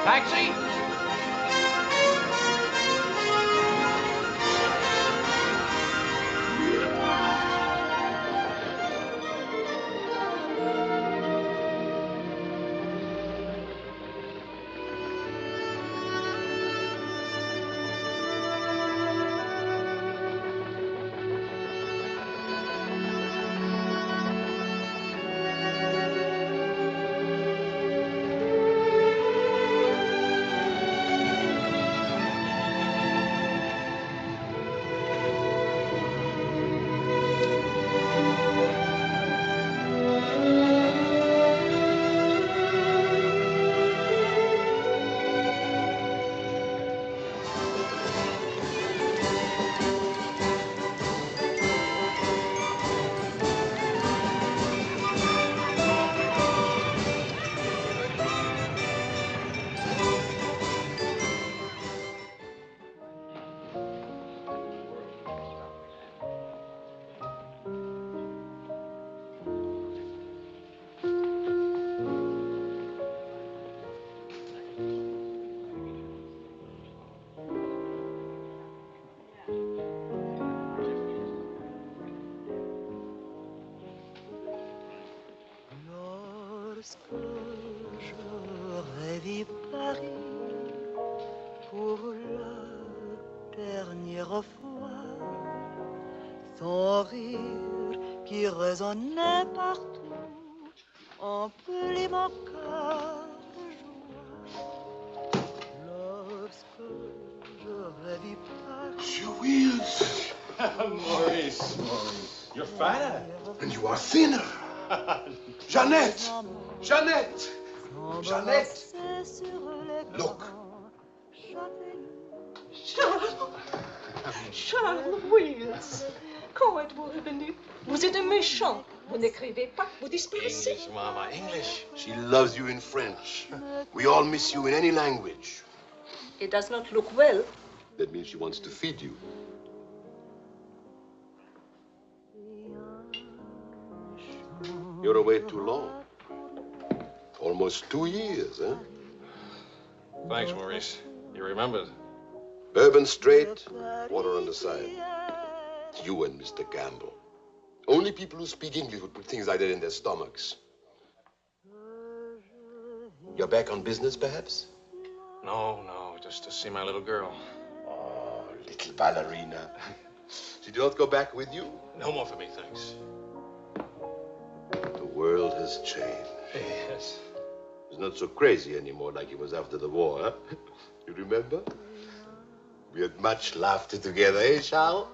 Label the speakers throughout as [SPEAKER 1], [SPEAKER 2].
[SPEAKER 1] Taxi!
[SPEAKER 2] Lorsque je revis Paris pour la dernière fois, son rire qui résonnait partout emplit mon cœur de joie. Lorsque je revis Paris.
[SPEAKER 3] Julius!
[SPEAKER 4] Maurice, you're fatter.
[SPEAKER 3] And you are thinner. Jeannette! Jeannette! Jeannette! Look.
[SPEAKER 5] Charles Wills, quand êtes-vous revenu? Vous êtes un méchant. Vous n'écrivez pas, vous disparaissez.
[SPEAKER 4] English, Mama, English.
[SPEAKER 3] She loves you in French. We all miss you in any language.
[SPEAKER 5] It does not look well.
[SPEAKER 3] That means she wants to feed you. You're away too long. Almost 2 years, huh?
[SPEAKER 4] Thanks, Maurice. You remembered.
[SPEAKER 3] Urban straight, water on the side. You and Mr. Campbell. Only people who speak English would put things like that in their stomachs. You're back on business, perhaps?
[SPEAKER 4] No, just to see my little girl.
[SPEAKER 3] Oh, little ballerina. She did not go back with you?
[SPEAKER 4] No more for me, thanks.
[SPEAKER 3] The world has changed.
[SPEAKER 4] Yes.
[SPEAKER 3] It's not so crazy anymore like it was after the war, huh? You remember? We had much laughter together, eh, Charles?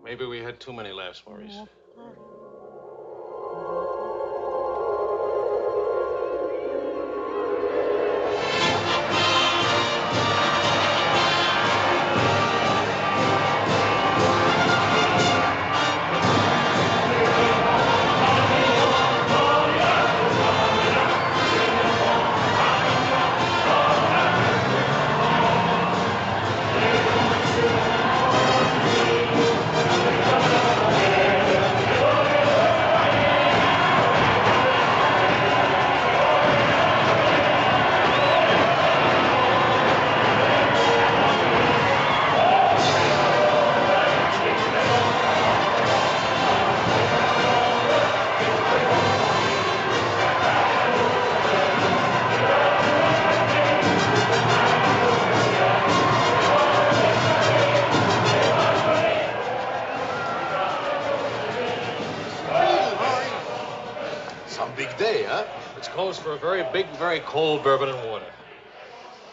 [SPEAKER 4] Maybe we had too many laughs, Maurice.
[SPEAKER 3] some big day, huh?
[SPEAKER 4] It's closed for a very big, very cold bourbon and water.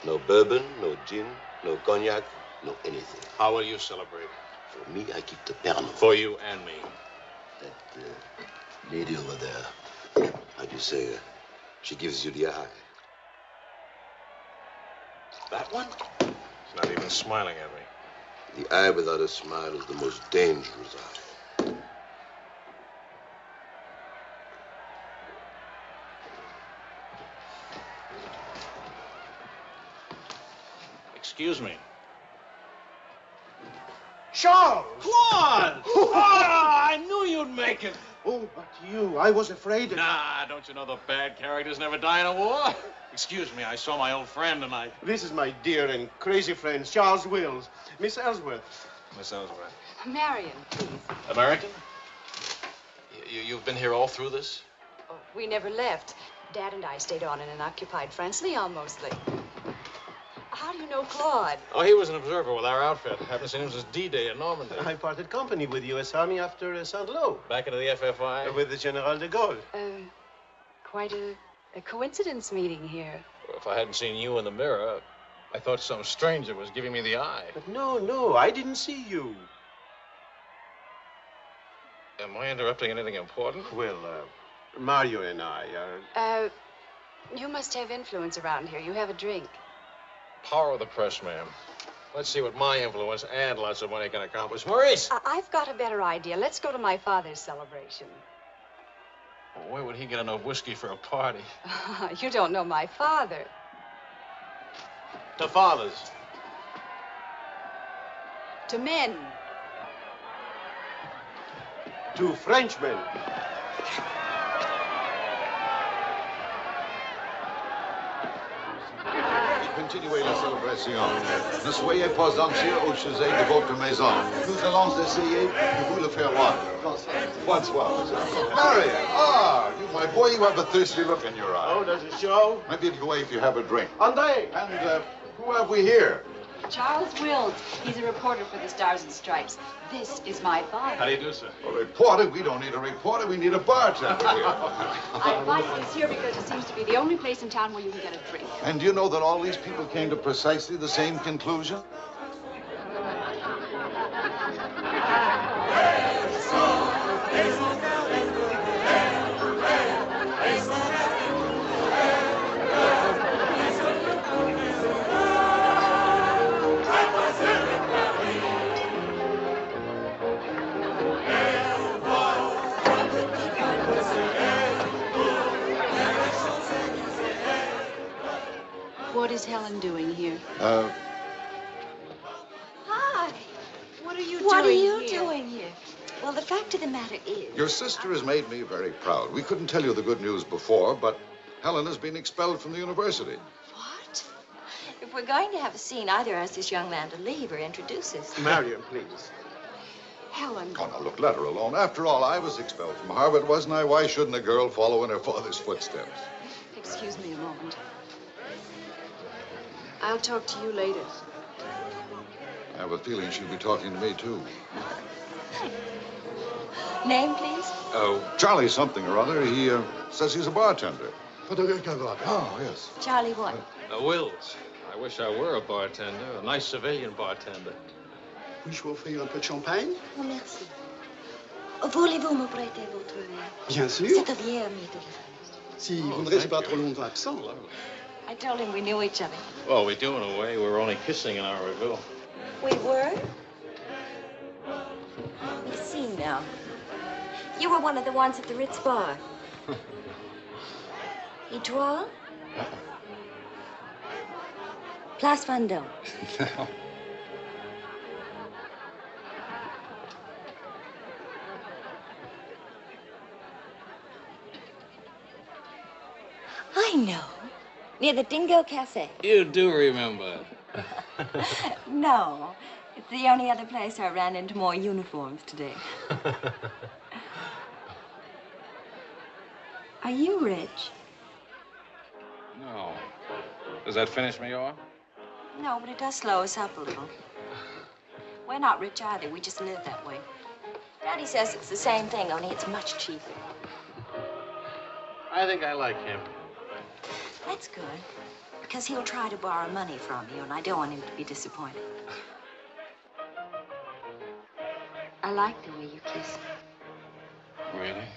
[SPEAKER 3] No bourbon, no gin, no cognac, no anything.
[SPEAKER 4] How will you celebrate?
[SPEAKER 3] For me, I keep the Pernod.
[SPEAKER 4] For you and me.
[SPEAKER 3] That lady over there, how do you say, she gives you the eye. That one?
[SPEAKER 4] She's not even smiling at me.
[SPEAKER 3] The eye without a smile is the most dangerous eye.
[SPEAKER 4] Excuse me.
[SPEAKER 6] Charles!
[SPEAKER 4] Claude! Oh, I knew you'd make it.
[SPEAKER 6] Oh, but you, I was afraid.
[SPEAKER 4] Nah, don't you know the bad characters never die in a war? Excuse me, I saw my old friend and I...
[SPEAKER 6] This is my dear and crazy friend, Charles Wills. Miss Ellsworth.
[SPEAKER 4] Miss Ellsworth.
[SPEAKER 5] Marion, please.
[SPEAKER 4] American? You've been here all through this?
[SPEAKER 5] Oh, we never left. Dad and I stayed on in an occupied France, Leon mostly. How do you know Claude?
[SPEAKER 4] Oh, he was an observer with our outfit. Haven't seen him since D-Day in Normandy.
[SPEAKER 6] I parted company with U.S. Army after Saint-Lô.
[SPEAKER 4] Back into the FFI?
[SPEAKER 6] With the General de Gaulle.
[SPEAKER 5] Quite a coincidence meeting here.
[SPEAKER 4] Well, if I hadn't seen you in the mirror, I thought some stranger was giving me the eye.
[SPEAKER 6] But no, I didn't see you.
[SPEAKER 4] Am I interrupting anything important?
[SPEAKER 6] Well, Mario and I are...
[SPEAKER 5] You must have influence around here. You have a drink.
[SPEAKER 4] Power of the press, ma'am. Let's see what my influence and lots of money can accomplish. Maurice!
[SPEAKER 5] I've got a better idea. Let's go to my father's celebration.
[SPEAKER 4] Well, where would he get enough whiskey for a party?
[SPEAKER 5] You don't know my father.
[SPEAKER 4] To fathers.
[SPEAKER 5] To men.
[SPEAKER 6] Two Frenchmen.
[SPEAKER 7] Continuez la célébration. Ne soyez pas anxieux au sujet de votre maison. Nous allons essayer de vous le faire voir. Bonsoir.
[SPEAKER 3] Marion! You, my boy, you have a thirsty look in your eye.
[SPEAKER 6] Oh, does it show?
[SPEAKER 7] Maybe it'll go away if you have a drink.
[SPEAKER 6] André!
[SPEAKER 3] And who have we here?
[SPEAKER 8] Charles Wills. He's a reporter for the Stars and Stripes. This is my father.
[SPEAKER 4] How do you do, sir?
[SPEAKER 7] A reporter? We don't need a reporter. We need a bartender here.
[SPEAKER 8] I invited this here because it seems to be the only place in town where you can get a drink.
[SPEAKER 7] And do you know that all these people came to precisely the same conclusion?
[SPEAKER 8] What is Helen doing here?
[SPEAKER 5] Hi. What are you doing here? Well, the fact of the matter is...
[SPEAKER 7] Your sister has made me very proud. We couldn't tell you the good news before, but Helen has been expelled from the university.
[SPEAKER 9] What? If we're going to have a scene, either ask this young man to leave or introduce us.
[SPEAKER 6] Marion, please.
[SPEAKER 5] Helen.
[SPEAKER 7] Oh, now, look, let her alone. After all, I was expelled from Harvard, wasn't I? Why shouldn't a girl follow in her father's footsteps?
[SPEAKER 8] Excuse me a moment.
[SPEAKER 5] I'll talk to you later.
[SPEAKER 7] I have a feeling she'll be talking to me, too.
[SPEAKER 9] Name, please?
[SPEAKER 7] Oh, Charlie something or other. He says he's a bartender. Oh, yes.
[SPEAKER 9] Charlie what?
[SPEAKER 4] Wills. I wish I were a bartender, a nice civilian bartender.
[SPEAKER 10] Puis-je vous offrir un peu de champagne?
[SPEAKER 9] Oh, merci. Voulez-vous me prêter votre verre?
[SPEAKER 10] Bien sûr.
[SPEAKER 9] C'est un vieux ami de la
[SPEAKER 10] Si vous ne restez pas trop longtemps absent.
[SPEAKER 9] I told him we knew each other.
[SPEAKER 4] Well, we do in a way. We were only kissing an hour ago.
[SPEAKER 9] We were? Let me see now. You were one of the ones at the Ritz bar. Étoile? Place Vendôme. I know. Near the Dingo Cafe.
[SPEAKER 4] You do remember.
[SPEAKER 9] No. It's the only other place I ran into more uniforms today. Are you rich?
[SPEAKER 4] No. Does that finish me off?
[SPEAKER 9] No, but it does slow us up a little. We're not rich either. We just live that way. Daddy says it's the same thing, only it's much cheaper.
[SPEAKER 4] I think I like him.
[SPEAKER 9] That's good, because he'll try to borrow money from you, and I don't want him to be disappointed. I like the way you kiss.
[SPEAKER 4] Really?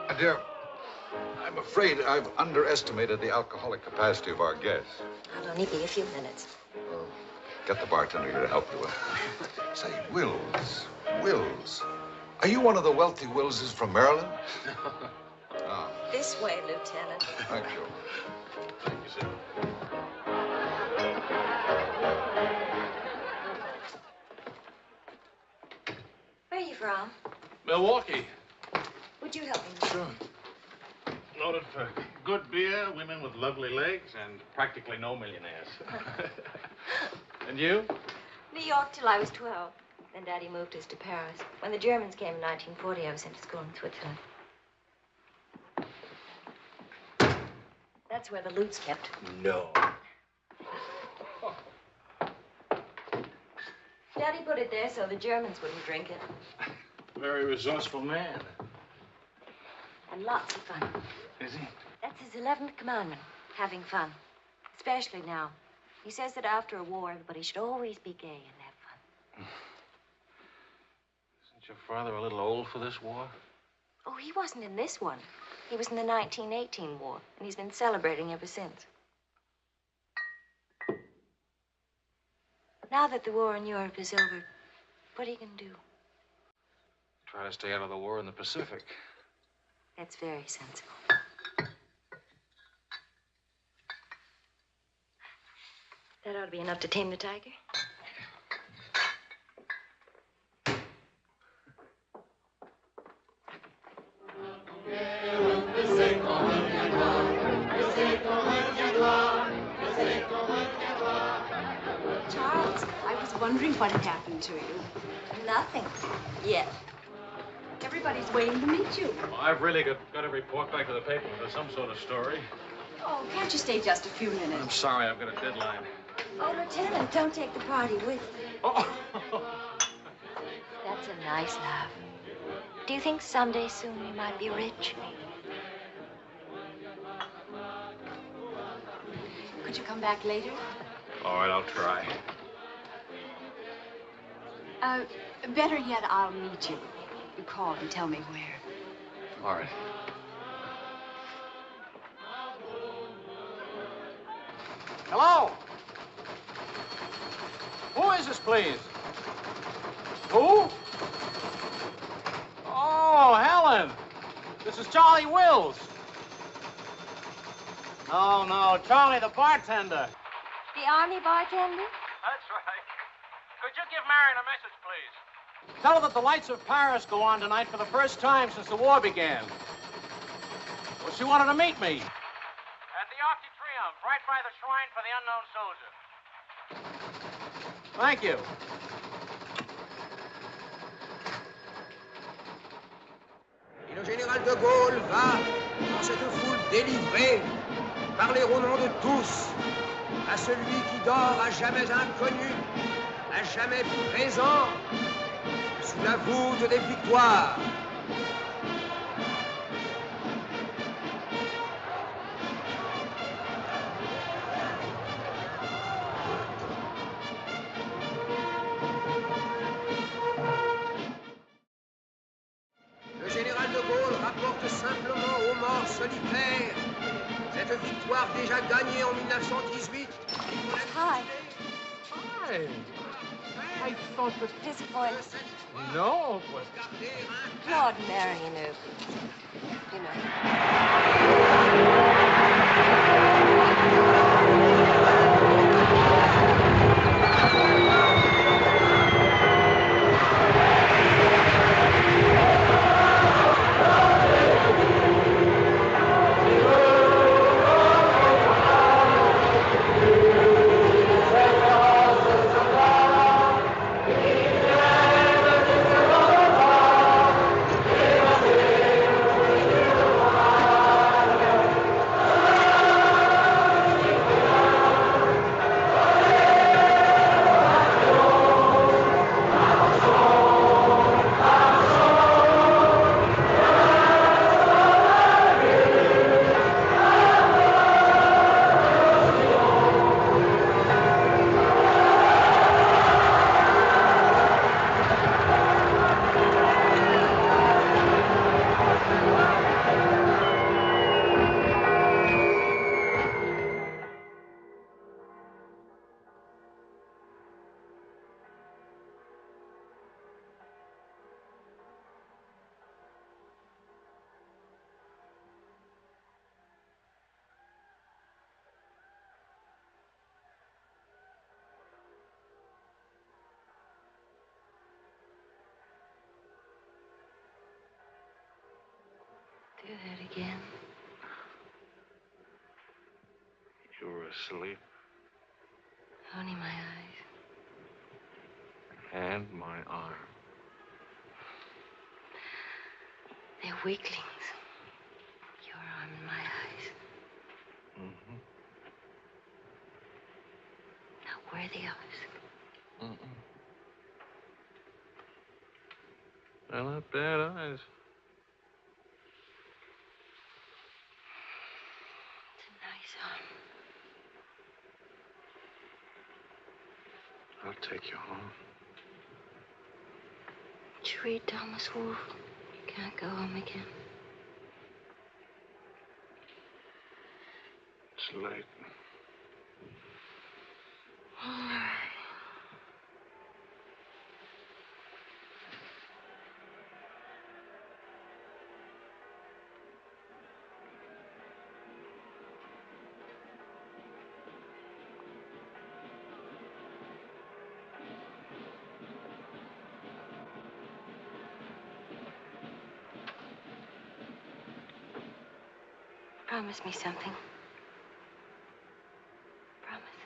[SPEAKER 7] My dear, I'm afraid I've underestimated the alcoholic capacity of our guests.
[SPEAKER 9] I'll only be a few minutes.
[SPEAKER 7] Get the bartender here to help you. Say, Wills. Are you one of the wealthy Willses from Maryland? Ah.
[SPEAKER 9] This way, Lieutenant.
[SPEAKER 7] Thank you.
[SPEAKER 4] Thank you, sir.
[SPEAKER 9] Where are you from?
[SPEAKER 4] Milwaukee.
[SPEAKER 9] Would you help me?
[SPEAKER 4] Sure. Noted for good beer, women with lovely legs, and practically no millionaires. And you?
[SPEAKER 9] New York till I was 12. Then Daddy moved us to Paris. When the Germans came in 1940, I was sent to school in Switzerland. That's where the loot's kept.
[SPEAKER 4] No.
[SPEAKER 9] Daddy put it there so the Germans wouldn't drink it.
[SPEAKER 4] Very resourceful man.
[SPEAKER 9] And lots of fun.
[SPEAKER 4] Is he?
[SPEAKER 9] That's his 11th commandment, having fun. Especially now. He says that after a war, everybody should always be gay and have fun.
[SPEAKER 4] Isn't your father a little old for this war?
[SPEAKER 9] Oh, he wasn't in this one. He was in the 1918 war, and he's been celebrating ever since. Now that the war in Europe is over, what are you going to do?
[SPEAKER 4] Try to stay out of the war in the Pacific.
[SPEAKER 9] That's very sensible. That ought to be enough to tame the tiger.
[SPEAKER 8] Charles, I was wondering what had happened to you.
[SPEAKER 9] Nothing. Yet.
[SPEAKER 8] Everybody's waiting to meet you.
[SPEAKER 4] Well, I've really got to report back to the paper for some sort of story.
[SPEAKER 8] Oh, can't you stay just a few minutes?
[SPEAKER 4] I'm sorry, I've got a deadline.
[SPEAKER 9] Oh, Lieutenant, don't take the party with you.
[SPEAKER 4] Oh.
[SPEAKER 9] That's a nice laugh. Do you think someday soon we might be rich?
[SPEAKER 8] Could you come back later?
[SPEAKER 4] All right, I'll try.
[SPEAKER 8] Better yet, I'll meet you. You call and tell me where.
[SPEAKER 4] All right. Hello? Who is this, please? Who? Oh, Helen. This is Charlie Wills. No, Charlie, the bartender.
[SPEAKER 9] The Army bartender?
[SPEAKER 4] That's right. Could you give Marion a message, please? Tell her that the lights of Paris go on tonight for the first time since the war began. Well, she wanted to meet me. At the Arc de Triomphe, right by the shrine for the unknown soldier. Thank you.
[SPEAKER 11] Et le général de Gaulle va, dans cette foule délivrée, parler au nom de tous, à celui qui dort à jamais inconnu, à jamais présent, sous la voûte des victoires. Le général de Gaulle rapporte simplement aux morts solitaires cette victoire déjà gagnée en 1918.
[SPEAKER 9] Hi.
[SPEAKER 4] Hi. I thought that...
[SPEAKER 9] Disappointed.
[SPEAKER 4] No, but...
[SPEAKER 9] Claude Marion, you know. Do that again.
[SPEAKER 12] You were asleep.
[SPEAKER 9] Only my eyes.
[SPEAKER 12] And my arm.
[SPEAKER 9] They're weaklings. Your arm and my eyes.
[SPEAKER 12] Mm-hmm.
[SPEAKER 9] Not worthy of us.
[SPEAKER 12] Mm-mm. They're not bad eyes.
[SPEAKER 9] It's a nice arm.
[SPEAKER 12] I'll take you home.
[SPEAKER 9] Did you read Thomas Wolfe? You can't go home again.
[SPEAKER 12] It's late.
[SPEAKER 9] All right. Promise me something. Promise.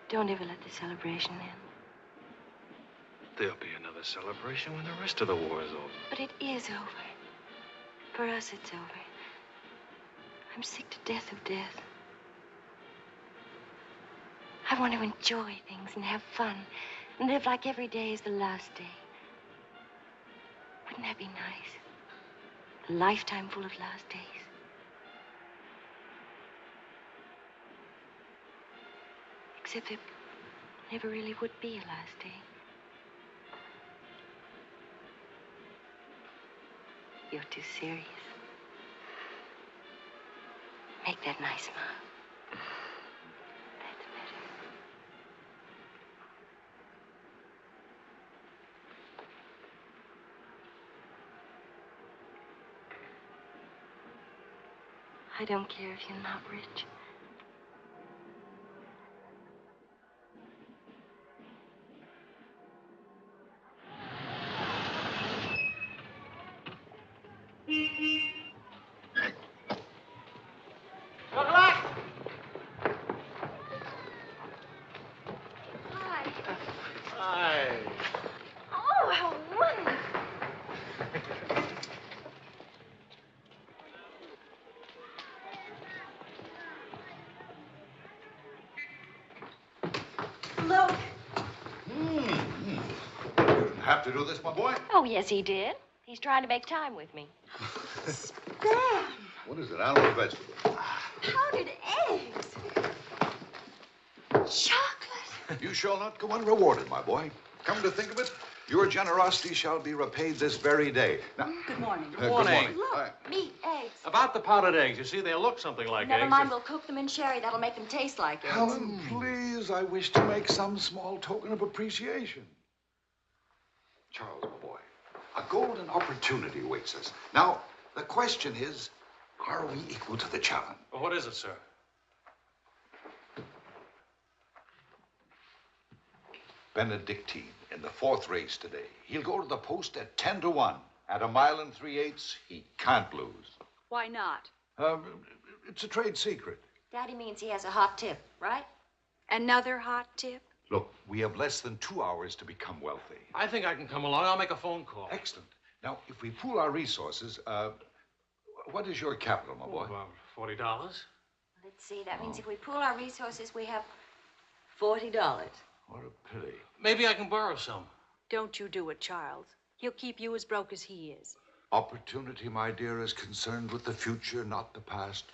[SPEAKER 9] Don't ever let the celebration end.
[SPEAKER 12] There'll be another celebration when the rest of the war is over.
[SPEAKER 9] But it is over. For us, it's over. I'm sick to death of death. I want to enjoy things and have fun and live like every day is the last day. Wouldn't that be nice? A lifetime full of last days. Except there never really would be a last day. You're too serious. Make that nice smile. That's better. I don't care if you're not rich.
[SPEAKER 4] Good luck!
[SPEAKER 9] Hi.
[SPEAKER 4] Hi.
[SPEAKER 9] Oh, how wonderful. Look.
[SPEAKER 7] You didn't have to do this, my boy.
[SPEAKER 9] Oh, yes, he did. He's trying to make time with me.
[SPEAKER 7] Damn. What is it, animal or vegetable?
[SPEAKER 9] Powdered eggs. Chocolate.
[SPEAKER 7] You shall not go unrewarded, my boy. Come to think of it, your generosity shall be repaid this very day. Now,
[SPEAKER 8] Good morning.
[SPEAKER 4] Good morning.
[SPEAKER 9] Look, meat, eggs.
[SPEAKER 4] About the powdered eggs, you see, they look something like
[SPEAKER 9] Never
[SPEAKER 4] eggs.
[SPEAKER 9] mind, we'll cook them in sherry. That'll make them taste like eggs.
[SPEAKER 7] Helen, please, I wish to make some small token of appreciation. Charles, my boy, a golden opportunity awaits us. Now, the question is, are we equal to the challenge?
[SPEAKER 4] Well, what is it, sir?
[SPEAKER 7] Benedictine in the 4th race today. He'll go to the post at 10-1. At a mile and 3/8, he can't lose.
[SPEAKER 8] Why not?
[SPEAKER 7] It's a trade secret.
[SPEAKER 9] Daddy means he has a hot tip, right?
[SPEAKER 8] Another hot tip?
[SPEAKER 7] Look, we have less than 2 hours to become wealthy.
[SPEAKER 4] I think I can come along. I'll make a phone call.
[SPEAKER 7] Excellent. Now, if we pool our resources, what is your capital, my boy?
[SPEAKER 4] About $40.
[SPEAKER 9] Let's see. That means if we pool our resources, we have $40.
[SPEAKER 7] What a pity.
[SPEAKER 4] Maybe I can borrow some.
[SPEAKER 8] Don't you do it, Charles. He'll keep you as broke as he is.
[SPEAKER 7] Opportunity, my dear, is concerned with the future, not the past.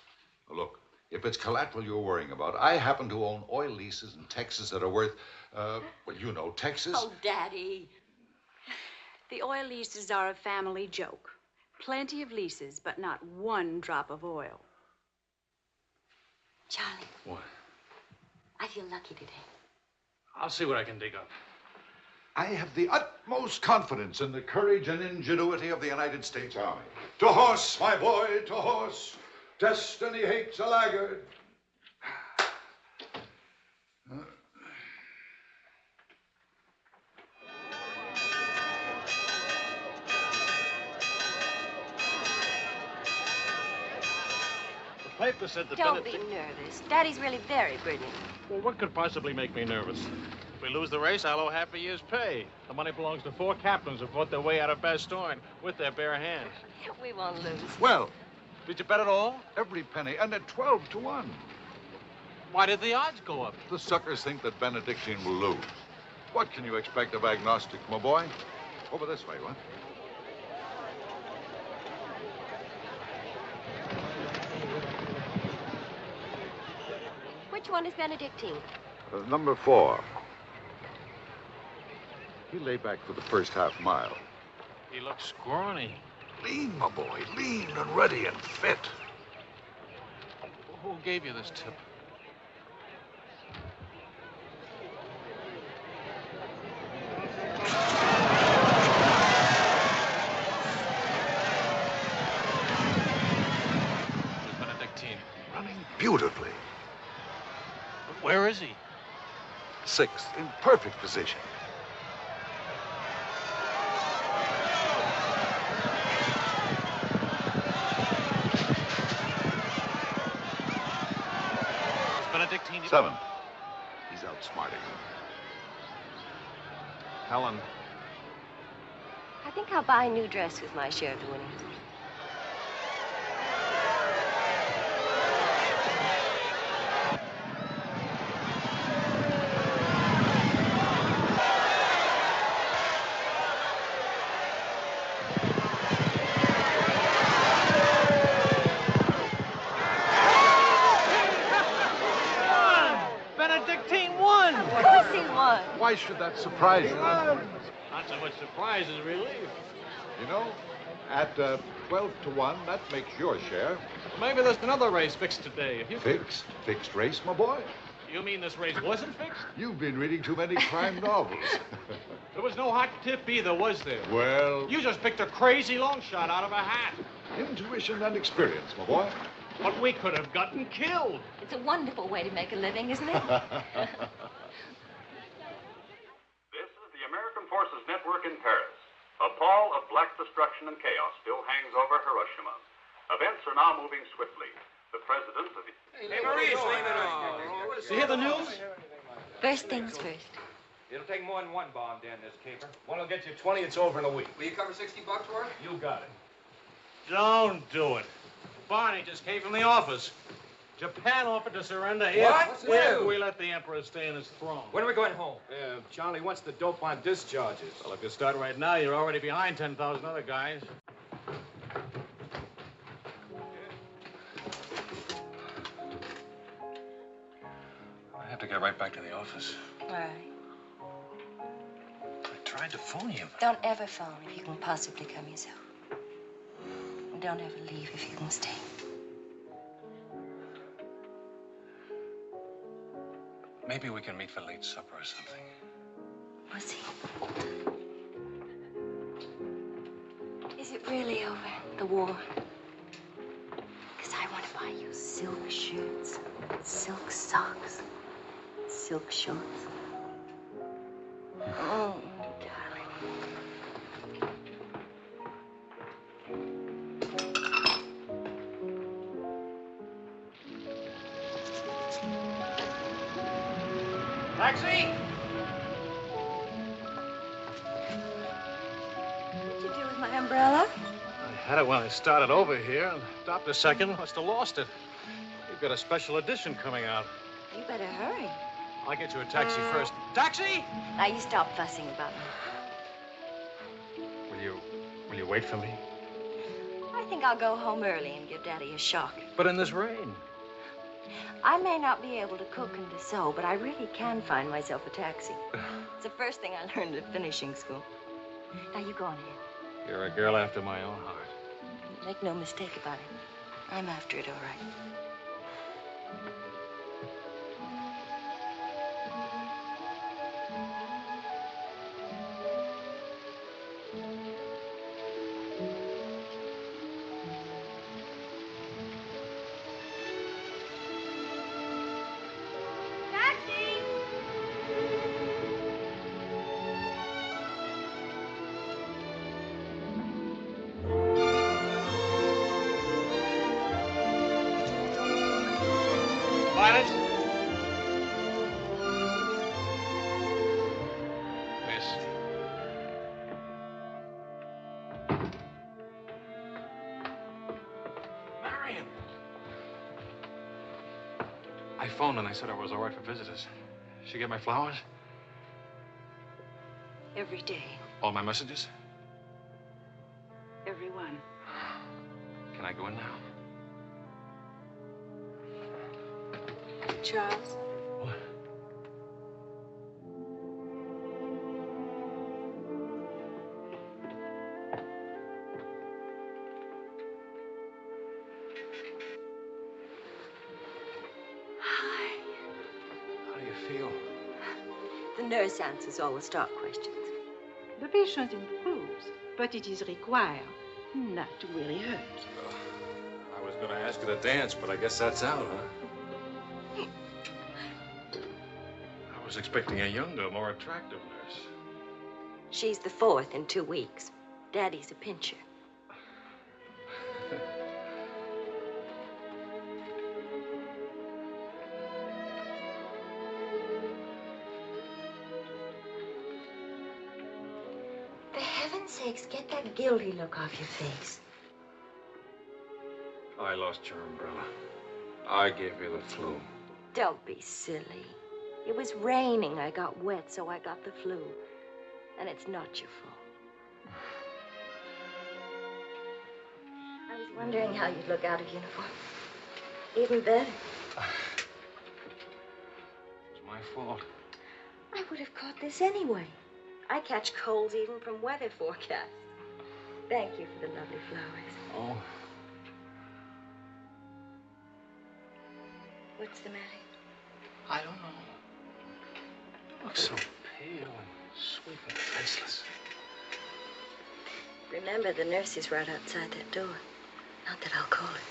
[SPEAKER 7] Look, if it's collateral you're worrying about, I happen to own oil leases in Texas that are worth, well, you know, Texas.
[SPEAKER 8] Oh, Daddy. The oil leases are a family joke. Plenty of leases, but not one drop of oil.
[SPEAKER 9] Charlie.
[SPEAKER 4] What?
[SPEAKER 9] I feel lucky today.
[SPEAKER 4] I'll see what I can dig up.
[SPEAKER 7] I have the utmost confidence in the courage and ingenuity of the United States Army. To horse, my boy, to horse. Destiny hates a laggard.
[SPEAKER 4] paper said that
[SPEAKER 9] Don't be nervous. Daddy's really very brilliant.
[SPEAKER 4] Well, what could possibly make me nervous? If we lose the race, I'll owe half a year's pay. The money belongs to 4 captains who fought their way out of Bastogne with their bare hands.
[SPEAKER 9] We won't lose.
[SPEAKER 7] Well,
[SPEAKER 4] did you bet it all?
[SPEAKER 7] Every penny, and at 12 to 1.
[SPEAKER 4] Why did the odds go up?
[SPEAKER 7] The suckers think that Benedictine will lose. What can you expect of agnostic, my boy? Over this way, what?
[SPEAKER 9] Which one is Benedictine?
[SPEAKER 7] Number 4. He lay back for the first half mile.
[SPEAKER 4] He looks scrawny.
[SPEAKER 7] Lean, my boy, lean and ready and fit.
[SPEAKER 4] Who gave you this tip? Benedictine.
[SPEAKER 7] Running beautifully.
[SPEAKER 4] But where is he?
[SPEAKER 7] 6th, in perfect position.
[SPEAKER 4] Benedictine.
[SPEAKER 7] 7th. He's outsmarting him.
[SPEAKER 4] Helen.
[SPEAKER 9] I think I'll buy a new dress with my share of the winnings.
[SPEAKER 7] Why should that surprise you?
[SPEAKER 4] Not so much surprise as relief.
[SPEAKER 7] You know, at 12 to 1, that makes your share.
[SPEAKER 4] Maybe there's another race fixed today. If you
[SPEAKER 7] Fixed? Fixed race, my boy?
[SPEAKER 4] You mean this race wasn't fixed?
[SPEAKER 7] You've been reading too many crime novels.
[SPEAKER 4] There was no hot tip either, was there?
[SPEAKER 7] Well...
[SPEAKER 4] You just picked a crazy long shot out of a hat.
[SPEAKER 7] Intuition and experience, my boy.
[SPEAKER 4] But we could have gotten killed.
[SPEAKER 9] It's a wonderful way to make a living, isn't it?
[SPEAKER 13] American Forces Network in Paris. A pall of black destruction and chaos still hangs over Hiroshima. Events are now moving swiftly. The president of the...
[SPEAKER 11] Hey, Maurice, leave it on.
[SPEAKER 4] You hear the news?
[SPEAKER 9] First things first.
[SPEAKER 14] It'll take more than one bomb down this caper.
[SPEAKER 4] One will get you 20. It's over in a week.
[SPEAKER 14] Will you cover $60 worth?
[SPEAKER 4] You got it. Don't do it. Barney just came from the office. Japan offered to surrender if we let the Emperor stay in his throne.
[SPEAKER 14] When are we going home?
[SPEAKER 4] Charlie wants the dope on discharges. Well, if you start right now, you're already behind 10,000 other guys.
[SPEAKER 12] I have to get right back to the office.
[SPEAKER 9] All right.
[SPEAKER 12] I tried to phone you.
[SPEAKER 9] Don't ever phone if you can possibly come yourself. And don't ever leave if you can stay.
[SPEAKER 12] Maybe we can meet for late supper or something.
[SPEAKER 9] Pussy. Is it really over, the war? Because I want to buy you silk shirts, silk socks, silk shorts. Oh, darling.
[SPEAKER 4] Taxi!
[SPEAKER 9] What'd you do with my umbrella?
[SPEAKER 4] I had it when I started over here and stopped a second. Must have lost it. You've got a special edition coming out.
[SPEAKER 9] You better hurry.
[SPEAKER 4] I'll get you a taxi first. Taxi!
[SPEAKER 9] Now you stop fussing about me.
[SPEAKER 4] Will you wait for me?
[SPEAKER 9] I think I'll go home early and give Daddy a shock.
[SPEAKER 4] But in this rain.
[SPEAKER 9] I may not be able to cook and to sew, but I really can find myself a taxi. It's the first thing I learned at finishing school. Now, you go on ahead.
[SPEAKER 4] You're a girl after my own heart.
[SPEAKER 9] Make no mistake about it. I'm after it, all right.
[SPEAKER 4] got it? Miss. Marion. I phoned and I said I was all right for visitors. She get my flowers?
[SPEAKER 8] Every day.
[SPEAKER 4] All my messages?
[SPEAKER 8] Every one.
[SPEAKER 4] Can I go in now?
[SPEAKER 8] Charles?
[SPEAKER 4] What?
[SPEAKER 8] Hi.
[SPEAKER 4] How do you feel?
[SPEAKER 9] The nurse answers all the stock questions.
[SPEAKER 15] The patient improves, but it is required not to really hurt.
[SPEAKER 4] I was going to ask you to dance, but I guess that's out, huh? I was expecting a younger, more attractive nurse.
[SPEAKER 9] She's the fourth in 2 weeks. Daddy's a pincher. For heaven's sakes, get that guilty look off your face.
[SPEAKER 4] I lost your umbrella. I gave you the flu.
[SPEAKER 9] Don't be silly. It was raining. I got wet, so I got the flu. And it's not your fault. I was wondering how you'd look out of uniform. Even better.
[SPEAKER 4] It's my fault.
[SPEAKER 9] I would have caught this anyway. I catch colds even from weather forecasts. Thank you for the lovely flowers.
[SPEAKER 4] Oh.
[SPEAKER 9] What's the matter?
[SPEAKER 4] I don't know. You look so pale and sweet and faceless.
[SPEAKER 9] Remember, the nurse is right outside that door. Not that I'll call her.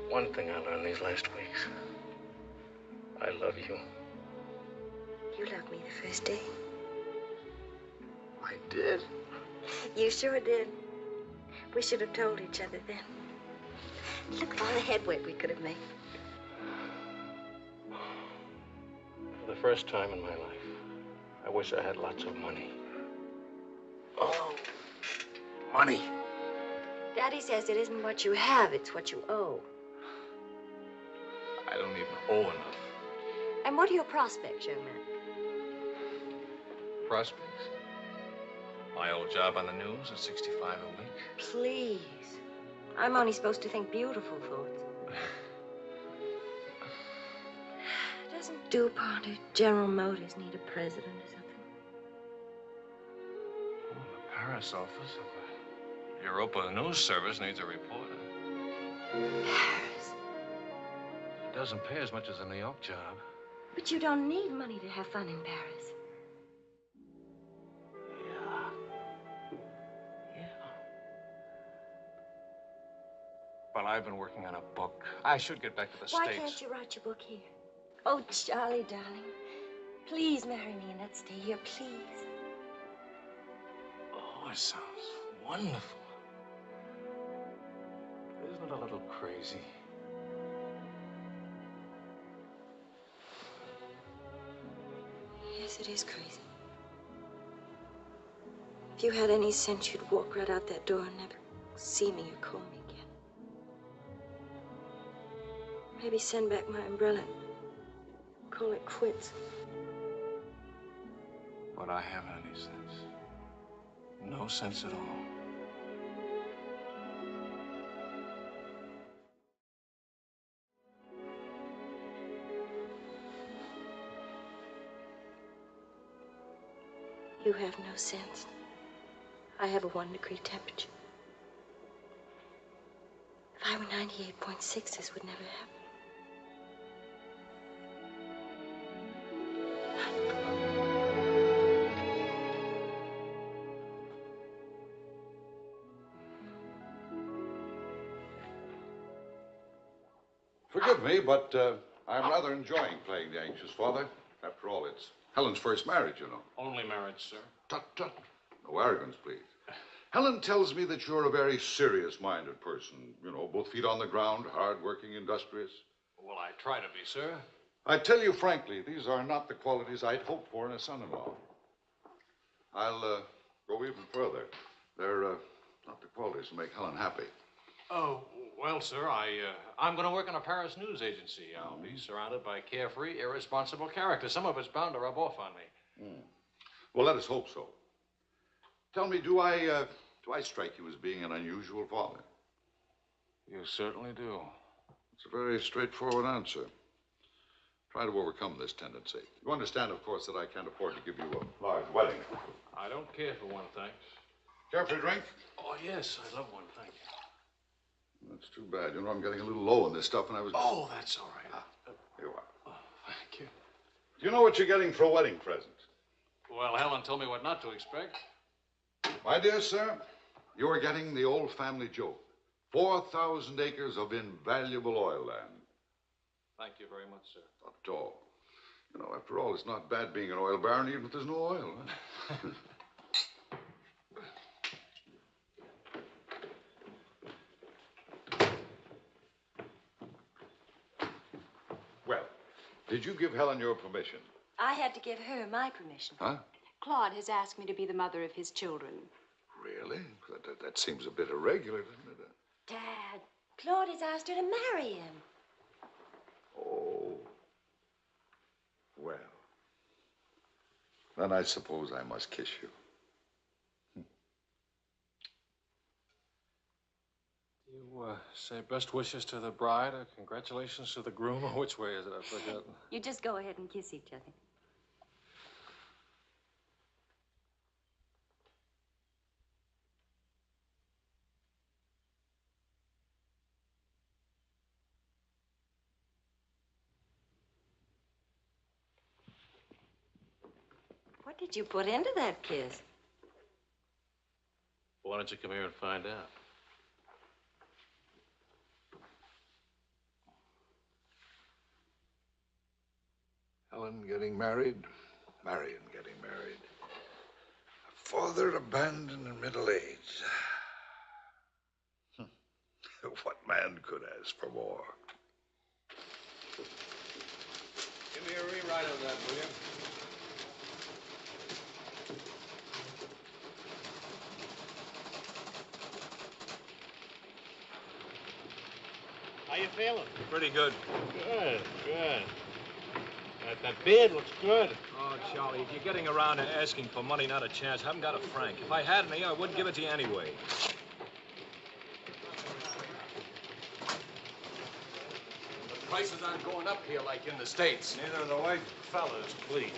[SPEAKER 4] One thing I learned these last weeks. I love you.
[SPEAKER 9] You loved me the first day.
[SPEAKER 4] I did.
[SPEAKER 9] You sure did. We should have told each other then. Look at all the headway we could have made.
[SPEAKER 4] For the first time in my life, I wish I had lots of money. Oh, money.
[SPEAKER 9] Daddy says it isn't what you have, it's what you owe.
[SPEAKER 4] I don't even owe enough.
[SPEAKER 9] And what are your prospects, young man?
[SPEAKER 4] Prospects? My old job on the news at 65 a week.
[SPEAKER 9] Please. I'm only supposed to think beautiful thoughts. Doesn't DuPont or General Motors need a president or something?
[SPEAKER 4] Oh, the Paris office of the Europa News Service needs a reporter.
[SPEAKER 9] Paris?
[SPEAKER 4] It doesn't pay as much as a New York job.
[SPEAKER 9] But you don't need money to have fun in Paris.
[SPEAKER 4] Well, I've been working on a book. I should get back to the
[SPEAKER 9] Why
[SPEAKER 4] States.
[SPEAKER 9] can't you write your book here? Oh, Charlie, darling. Please marry me and let's stay here, please.
[SPEAKER 4] Oh, it sounds wonderful. Isn't it a little crazy?
[SPEAKER 9] Yes, it is crazy. If you had any sense, you'd walk right out that door and never see me or call me again. Maybe send back my umbrella. Call it quits.
[SPEAKER 4] But I haven't any sense. No sense at all.
[SPEAKER 9] You have no sense. I have a 1-degree temperature. If I were 98.6, this would never happen.
[SPEAKER 7] Forgive me, but I'm rather enjoying playing the anxious father. After all, it's Helen's first marriage, you know.
[SPEAKER 4] Only marriage, sir.
[SPEAKER 7] Tut, tut. No arrogance, please. Helen tells me that you're a very serious-minded person. You know, both feet on the ground, hard-working, industrious.
[SPEAKER 12] Well, I try to be, sir.
[SPEAKER 7] I tell you frankly, these are not the qualities I'd hoped for in a son-in-law. I'll go even further. They're not the qualities to make Helen happy.
[SPEAKER 12] Oh, well, sir, I'm going to work in a Paris news agency. I'll be surrounded by carefree, irresponsible characters. Some of it's bound to rub off on me.
[SPEAKER 7] Well, let us hope so. Tell me, do I strike you as being an unusual father?
[SPEAKER 12] You certainly do.
[SPEAKER 7] It's a very straightforward answer. Try to overcome this tendency. You understand, of course, that I can't afford to give you a large wedding.
[SPEAKER 12] I don't care for one, thanks.
[SPEAKER 7] Care for a drink?
[SPEAKER 12] Oh, yes, I love one, thank you.
[SPEAKER 7] That's too bad. You know, I'm getting a little low on this stuff, and I was...
[SPEAKER 12] Oh, that's all right.
[SPEAKER 7] Here you are.
[SPEAKER 12] Oh, thank you.
[SPEAKER 7] Do you know what you're getting for a wedding present?
[SPEAKER 12] Well, Helen told me what not to expect.
[SPEAKER 7] My dear sir, you're getting the old family joke. 4,000 acres of invaluable oil land.
[SPEAKER 12] Thank you very much, sir.
[SPEAKER 7] Not at all. You know, after all, it's not bad being an oil baron, even if there's no oil. Huh? Well, did you give Helen your permission?
[SPEAKER 9] I had to give her my permission.
[SPEAKER 7] Huh?
[SPEAKER 8] Claude has asked me to be the mother of his children.
[SPEAKER 7] Really? That seems a bit irregular, doesn't it?
[SPEAKER 9] Dad, Claude has asked her to marry him.
[SPEAKER 7] Oh. Well. Then I suppose I must kiss you.
[SPEAKER 12] You say best wishes to the bride or congratulations to the groom, or which way is it? I've forgotten.
[SPEAKER 9] You just go ahead and kiss each other. What did you put into that kiss?
[SPEAKER 12] Why don't you come here and find out?
[SPEAKER 7] Helen getting married, Marion getting married. A father abandoned in middle age. What man could ask for more?
[SPEAKER 14] Give me a rewrite of that, will you?
[SPEAKER 4] How you feeling?
[SPEAKER 14] Pretty good.
[SPEAKER 4] Good, good. That beard looks good.
[SPEAKER 14] Oh, Charlie, if you're getting around to asking for money, not a chance. I haven't got a franc. If I had any, I wouldn't give it to you anyway.
[SPEAKER 4] The prices aren't going up here like in the States.
[SPEAKER 14] Neither are the white
[SPEAKER 4] Fellas, please.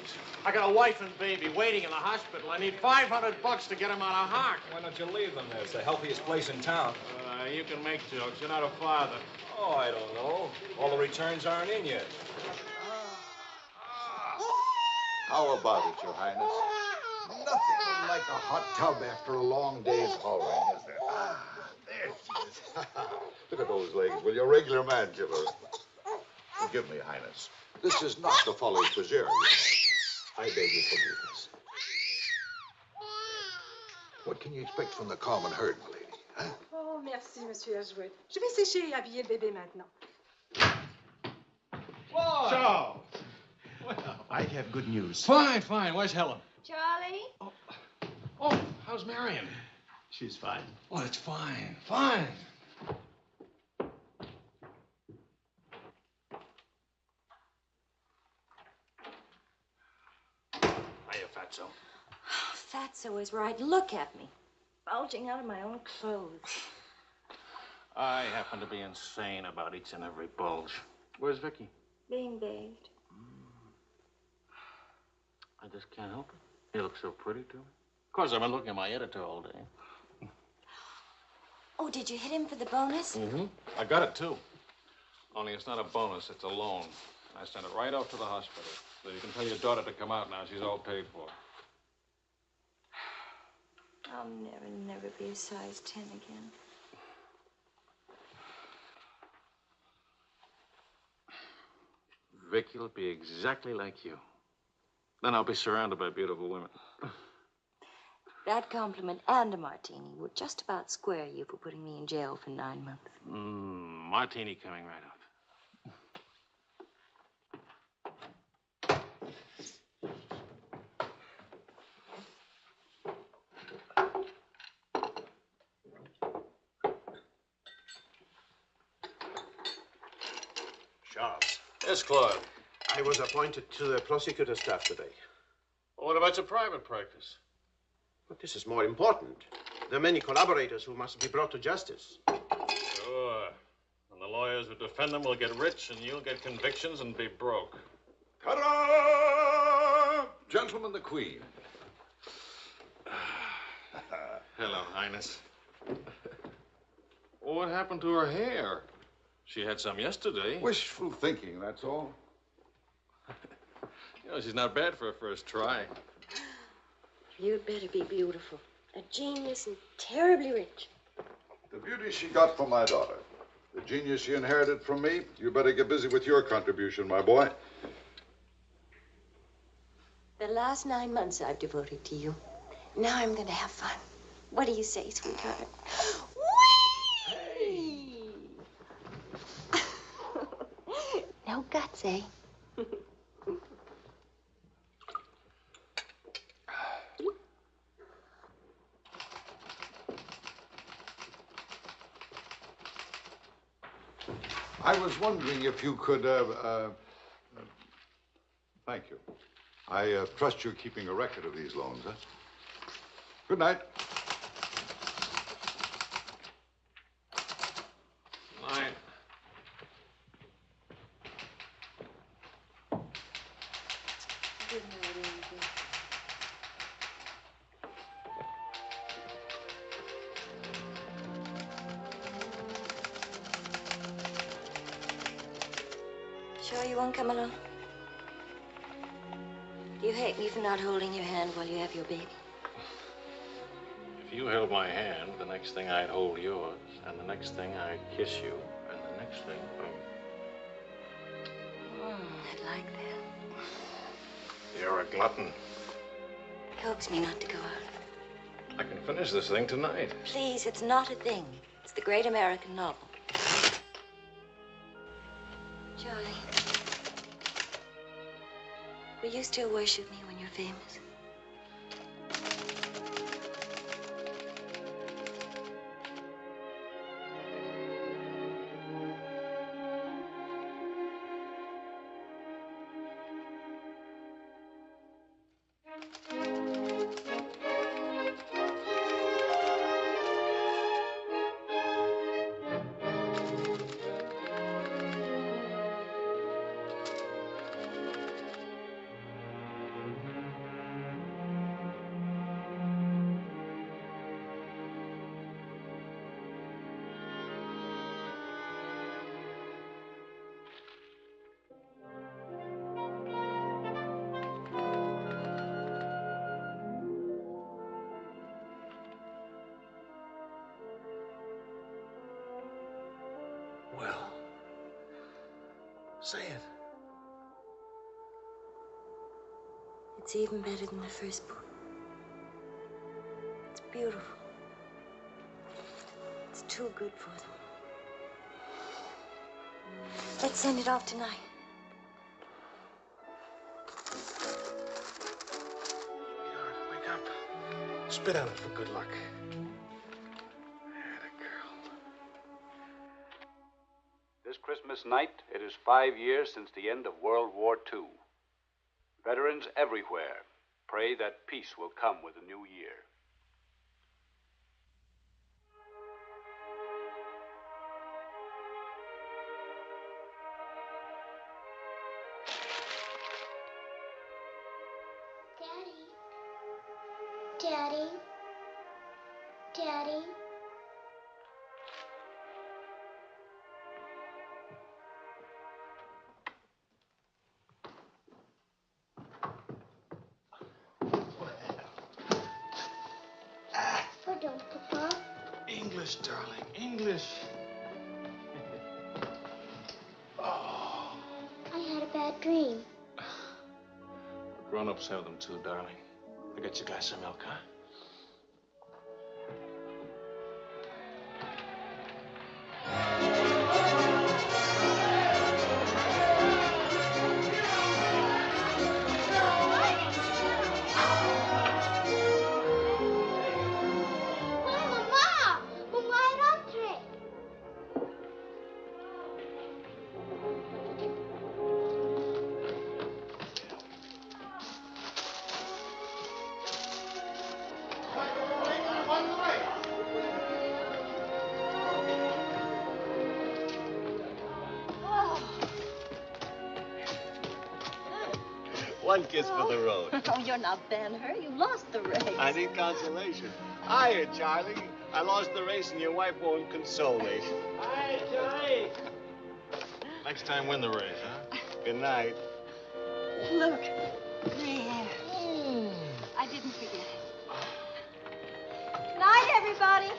[SPEAKER 4] I got a wife and baby waiting in the hospital. I need $500 to get them out of Hart.
[SPEAKER 14] Why don't you leave them there? It's the healthiest place in town.
[SPEAKER 4] You can make jokes. You're not a father.
[SPEAKER 14] Oh, I don't know. All the returns aren't in yet.
[SPEAKER 7] How about it, Your Highness? Nothing like a hot tub after a long day's hauling, is there? There she is. Look at those legs. Will you, a regular man give her? Forgive me, Highness. This is not the folly of Fitzgerald. I beg your forgiveness. What can you expect from the common herd, my lady? Huh?
[SPEAKER 15] Oh, merci, Monsieur Ashwood. Je vais sécher et habiller le bébé maintenant.
[SPEAKER 4] Whoa!
[SPEAKER 6] Charles! Well, I have good news.
[SPEAKER 4] Fine, fine. Where's Helen?
[SPEAKER 9] Charlie?
[SPEAKER 4] Oh, how's Marion?
[SPEAKER 6] She's fine.
[SPEAKER 4] Oh, that's fine, fine. Hiya, Fatso.
[SPEAKER 9] Fatso is right. Look at me. Bulging out of my own clothes.
[SPEAKER 4] I happen to be insane about each and every bulge. Where's Vicky?
[SPEAKER 9] Being bathed.
[SPEAKER 4] I just can't help it. You look so pretty to me. Of course, I've been looking at my editor all day.
[SPEAKER 9] Oh, did you hit him for the bonus?
[SPEAKER 4] Mm-hmm. I got it, too. Only it's not a bonus, it's a loan. I sent it right out to the hospital. So you can tell your daughter to come out now. She's all paid for.
[SPEAKER 9] I'll never be a size 10 again.
[SPEAKER 4] Vicky'll be exactly like you. Then I'll be surrounded by beautiful women.
[SPEAKER 9] That compliment and a martini would just about square you for putting me in jail for 9 months.
[SPEAKER 12] Martini coming right up.
[SPEAKER 6] Charles.
[SPEAKER 12] Yes, Claude.
[SPEAKER 6] I was appointed to the prosecutor's staff today.
[SPEAKER 12] Well, what about your private practice?
[SPEAKER 6] But this is more important. There are many collaborators who must be brought to justice.
[SPEAKER 12] Sure. And the lawyers who defend them will get rich, and you'll get convictions and be broke.
[SPEAKER 7] Ta-da! Gentlemen, the Queen.
[SPEAKER 12] Hello, Highness. Well, what happened to her hair? She had some yesterday.
[SPEAKER 7] Wishful thinking, that's all.
[SPEAKER 12] You know, she's not bad for a first try.
[SPEAKER 9] You'd better be beautiful. A genius and terribly rich.
[SPEAKER 7] The beauty she got from my daughter. The genius she inherited from me. You better get busy with your contribution, my boy.
[SPEAKER 9] The last 9 months I've devoted to you. Now I'm going to have fun. What do you say, sweetheart? Whee! No guts, eh?
[SPEAKER 7] I was wondering if you could, thank you. I trust you're keeping a record of these loans, huh? Good night.
[SPEAKER 12] Night.
[SPEAKER 9] Good night, Angel. Sure you won't come along? You hate me for not holding your hand while you have your baby.
[SPEAKER 12] If you held my hand, the next thing I'd hold yours, and the next thing I'd kiss you, and the next thing,
[SPEAKER 9] I'd like that.
[SPEAKER 12] You're a glutton.
[SPEAKER 9] Coax me not to go out.
[SPEAKER 12] I can finish this thing tonight.
[SPEAKER 9] Please, it's not a thing. It's the great American novel. Charlie, will you still worship me when you're famous?
[SPEAKER 12] Well, say it.
[SPEAKER 9] It's even better than the first book. It's beautiful. It's too good for them. Let's send it off tonight.
[SPEAKER 6] Wake up. Spit on it for good luck.
[SPEAKER 13] This Christmas night, it is 5 years since the end of World War II. Veterans everywhere pray that peace will come with the new year.
[SPEAKER 16] Daddy. Daddy. Pardon, Papa.
[SPEAKER 6] English, darling, English.
[SPEAKER 16] I had a bad dream.
[SPEAKER 12] Grown-ups have them too, darling. I get you guys some milk, huh?
[SPEAKER 17] One kiss for the road.
[SPEAKER 18] Oh, you're not Ben-Hur. You lost the race.
[SPEAKER 17] I need consolation. Hiya, Charlie. I lost the race and your wife won't console me.
[SPEAKER 4] Hi, Charlie.
[SPEAKER 12] Next time, win the race, huh?
[SPEAKER 17] Good night.
[SPEAKER 18] Look. There. I didn't forget. Good night, everybody.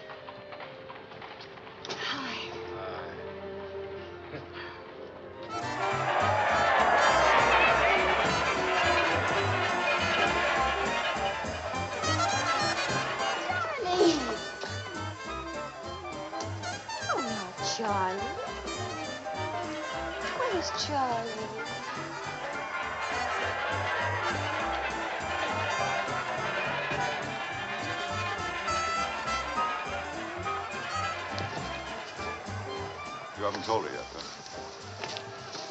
[SPEAKER 18] Hi.
[SPEAKER 9] Charlie? Where's Charlie?
[SPEAKER 7] You haven't told her yet, huh?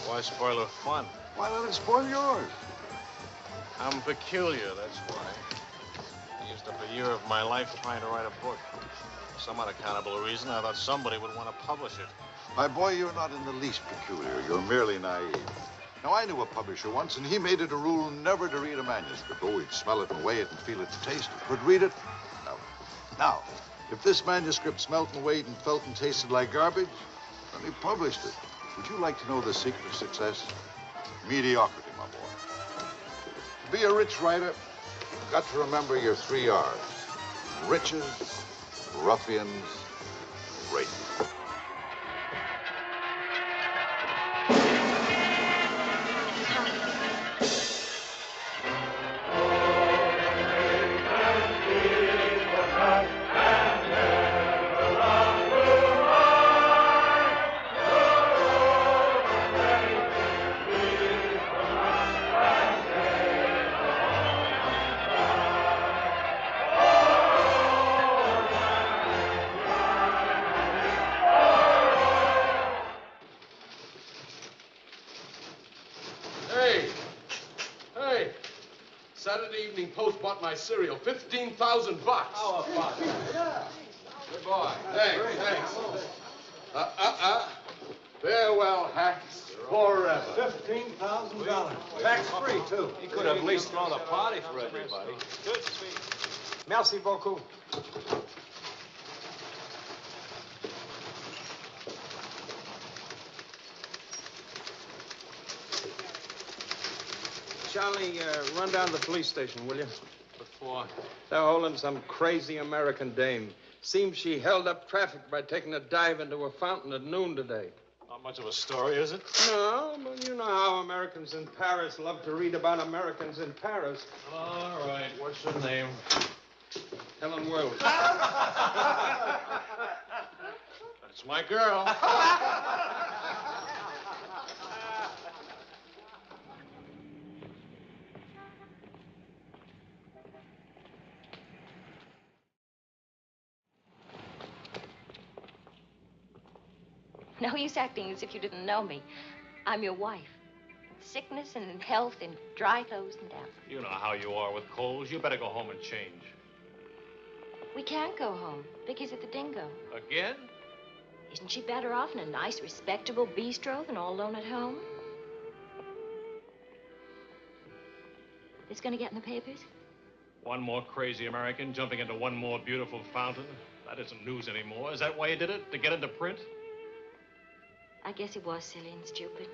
[SPEAKER 12] Why spoil her fun?
[SPEAKER 7] Why let it spoil yours?
[SPEAKER 12] I'm peculiar, that's why. I used up a year of my life trying to write a book. For some unaccountable reason, I thought somebody would want to publish it.
[SPEAKER 7] My boy, you're not in the least peculiar. You're merely naive. Now, I knew a publisher once, and he made it a rule never to read a manuscript. Oh, he'd smell it and weigh it and feel it and taste it. But read it? No. Now, if this manuscript smelt and weighed and felt and tasted like garbage, then he published it. Would you like to know the secret of success? Mediocrity, my boy. To be a rich writer, you've got to remember your 3 R's. Riches, ruffians, rape.
[SPEAKER 19] My cereal, $15,000.
[SPEAKER 4] How about it?
[SPEAKER 19] Yeah. Good boy. Thanks. Farewell hats forever.
[SPEAKER 4] $15,000. Tax-free, too.
[SPEAKER 14] He could have at least thrown a party for everybody.
[SPEAKER 4] Good speech. Merci beaucoup. Charlie, run down to the police station, will you?
[SPEAKER 12] What for?
[SPEAKER 4] They're holding some crazy American dame. Seems she held up traffic by taking a dive into a fountain at noon today.
[SPEAKER 12] Not much of a story, is it?
[SPEAKER 4] No, but you know how Americans in Paris love to read about Americans in Paris.
[SPEAKER 12] All right. What's her name?
[SPEAKER 4] Helen Wells.
[SPEAKER 12] That's my girl.
[SPEAKER 18] No use acting as if you didn't know me. I'm your wife. Sickness and health and dry clothes and damp.
[SPEAKER 12] You know how you are with colds. You better go home and change.
[SPEAKER 18] We can't go home. Vicky's at the Dingo.
[SPEAKER 12] Again?
[SPEAKER 18] Isn't she better off in a nice, respectable bistro than all alone at home? It's going to get in the papers?
[SPEAKER 12] One more crazy American jumping into one more beautiful fountain. That isn't news anymore. Is that why you did it? To get into print?
[SPEAKER 18] I guess it was silly and stupid.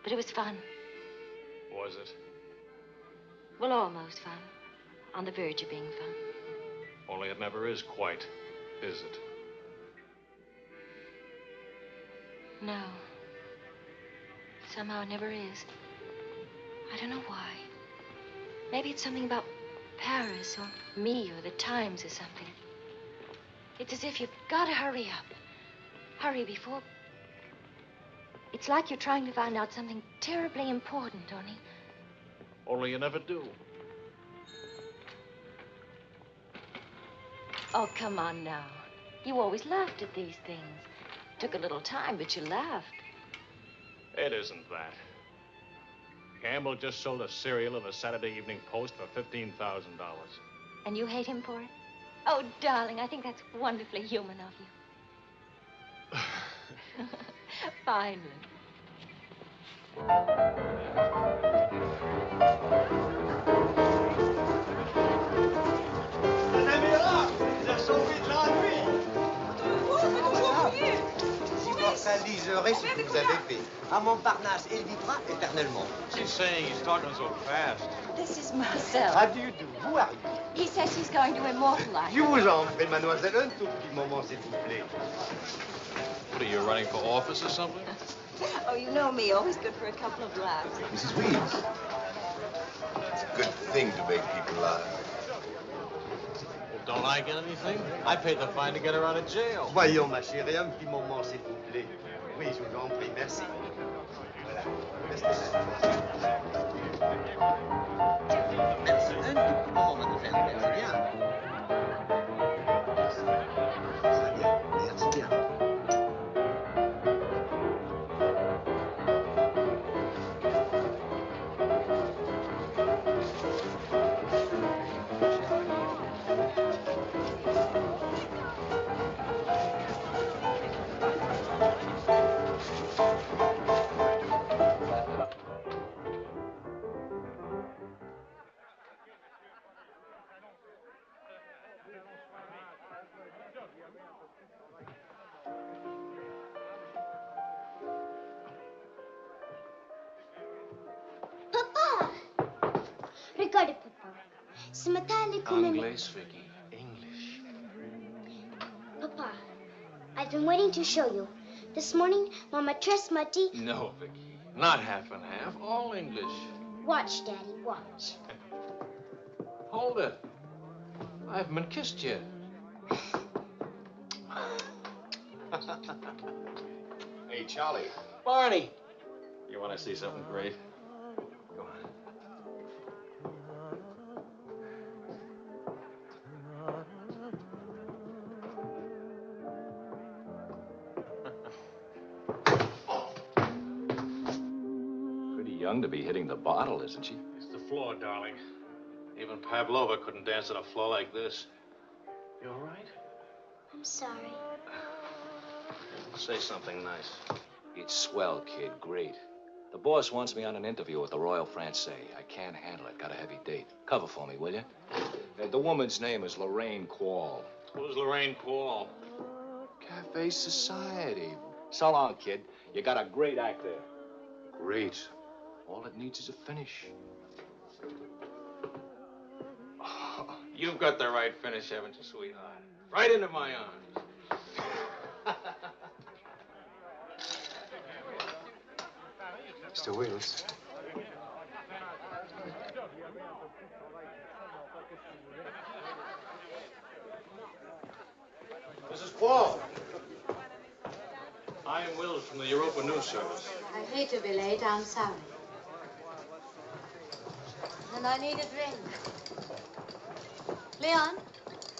[SPEAKER 18] But it was fun.
[SPEAKER 12] Was it?
[SPEAKER 18] Well, almost fun. On the verge of being fun.
[SPEAKER 12] Only it never is quite, is it?
[SPEAKER 18] No. Somehow it never is. I don't know why. Maybe it's something about Paris or me or the Times or something. It's as if you've got to hurry up. Hurry before... It's like you're trying to find out something terribly important, Tony.
[SPEAKER 12] Only you never do.
[SPEAKER 18] Oh, come on now. You always laughed at these things. Took a little time, but you laughed.
[SPEAKER 12] It isn't that. Campbell just sold a serial in the Saturday Evening Post for $15,000.
[SPEAKER 18] And you hate him for it? Oh, darling, I think that's wonderfully human of you. Finally.
[SPEAKER 11] Ça liserait ce que vous avez fait. À Montparnasse, il vivra éternellement.
[SPEAKER 12] She's saying he's talking so fast.
[SPEAKER 18] This is Marcel.
[SPEAKER 11] How do you do? Who are you?
[SPEAKER 18] He says he's going to immortalize.
[SPEAKER 11] Je vous en prie, mademoiselle, un tout petit moment, s'il vous plaît.
[SPEAKER 12] What are you, running for office or something?
[SPEAKER 5] Oh, you know me, always good for a couple of laughs.
[SPEAKER 3] Mrs. Weeds, it's a good thing to make people laugh.
[SPEAKER 12] Well, don't I get anything? I paid the fine to get her out of jail.
[SPEAKER 11] Voyons, ma chérie, un petit moment, s'il vous plaît. Oui, je vous en prie, merci. Voilà. Restez là. Merci. Un tout petit moment, mademoiselle. Merci bien. Très bien. Merci bien.
[SPEAKER 16] Regardez, papa. Ce matin, à l'école...
[SPEAKER 12] English, Vicky. English.
[SPEAKER 16] Papa, I've been waiting to show you. This morning, my maîtresse m'a dit...
[SPEAKER 12] No, Vicky. Not half and half. All English.
[SPEAKER 16] Watch, Daddy, watch.
[SPEAKER 12] Hold it. I haven't been kissed yet.
[SPEAKER 17] Hey, Charlie.
[SPEAKER 12] Barney. You want to see something great? Go on.
[SPEAKER 20] Pretty young to be hitting the bottle, isn't she?
[SPEAKER 12] It's the floor, darling. Even Pavlova couldn't dance on a floor like this. You all right?
[SPEAKER 16] I'm sorry.
[SPEAKER 12] Say something nice.
[SPEAKER 20] It's swell, kid. Great. The boss wants me on an interview with the Royal Francais. I can't handle it. Got a heavy date. Cover for me, will you? The woman's name is Lorraine Quall.
[SPEAKER 12] Who's Lorraine Quall?
[SPEAKER 20] Cafe Society. So long, kid. You got a great act there. Great. All it needs is a finish.
[SPEAKER 12] Oh, you've got the right finish, haven't you, sweetheart? Right into my arms.
[SPEAKER 3] Mr. Wills.
[SPEAKER 12] Mrs. Quall. I'm Wills from the Europa News Service.
[SPEAKER 21] I hate to be late. I'm sorry. And I need a drink. Leon?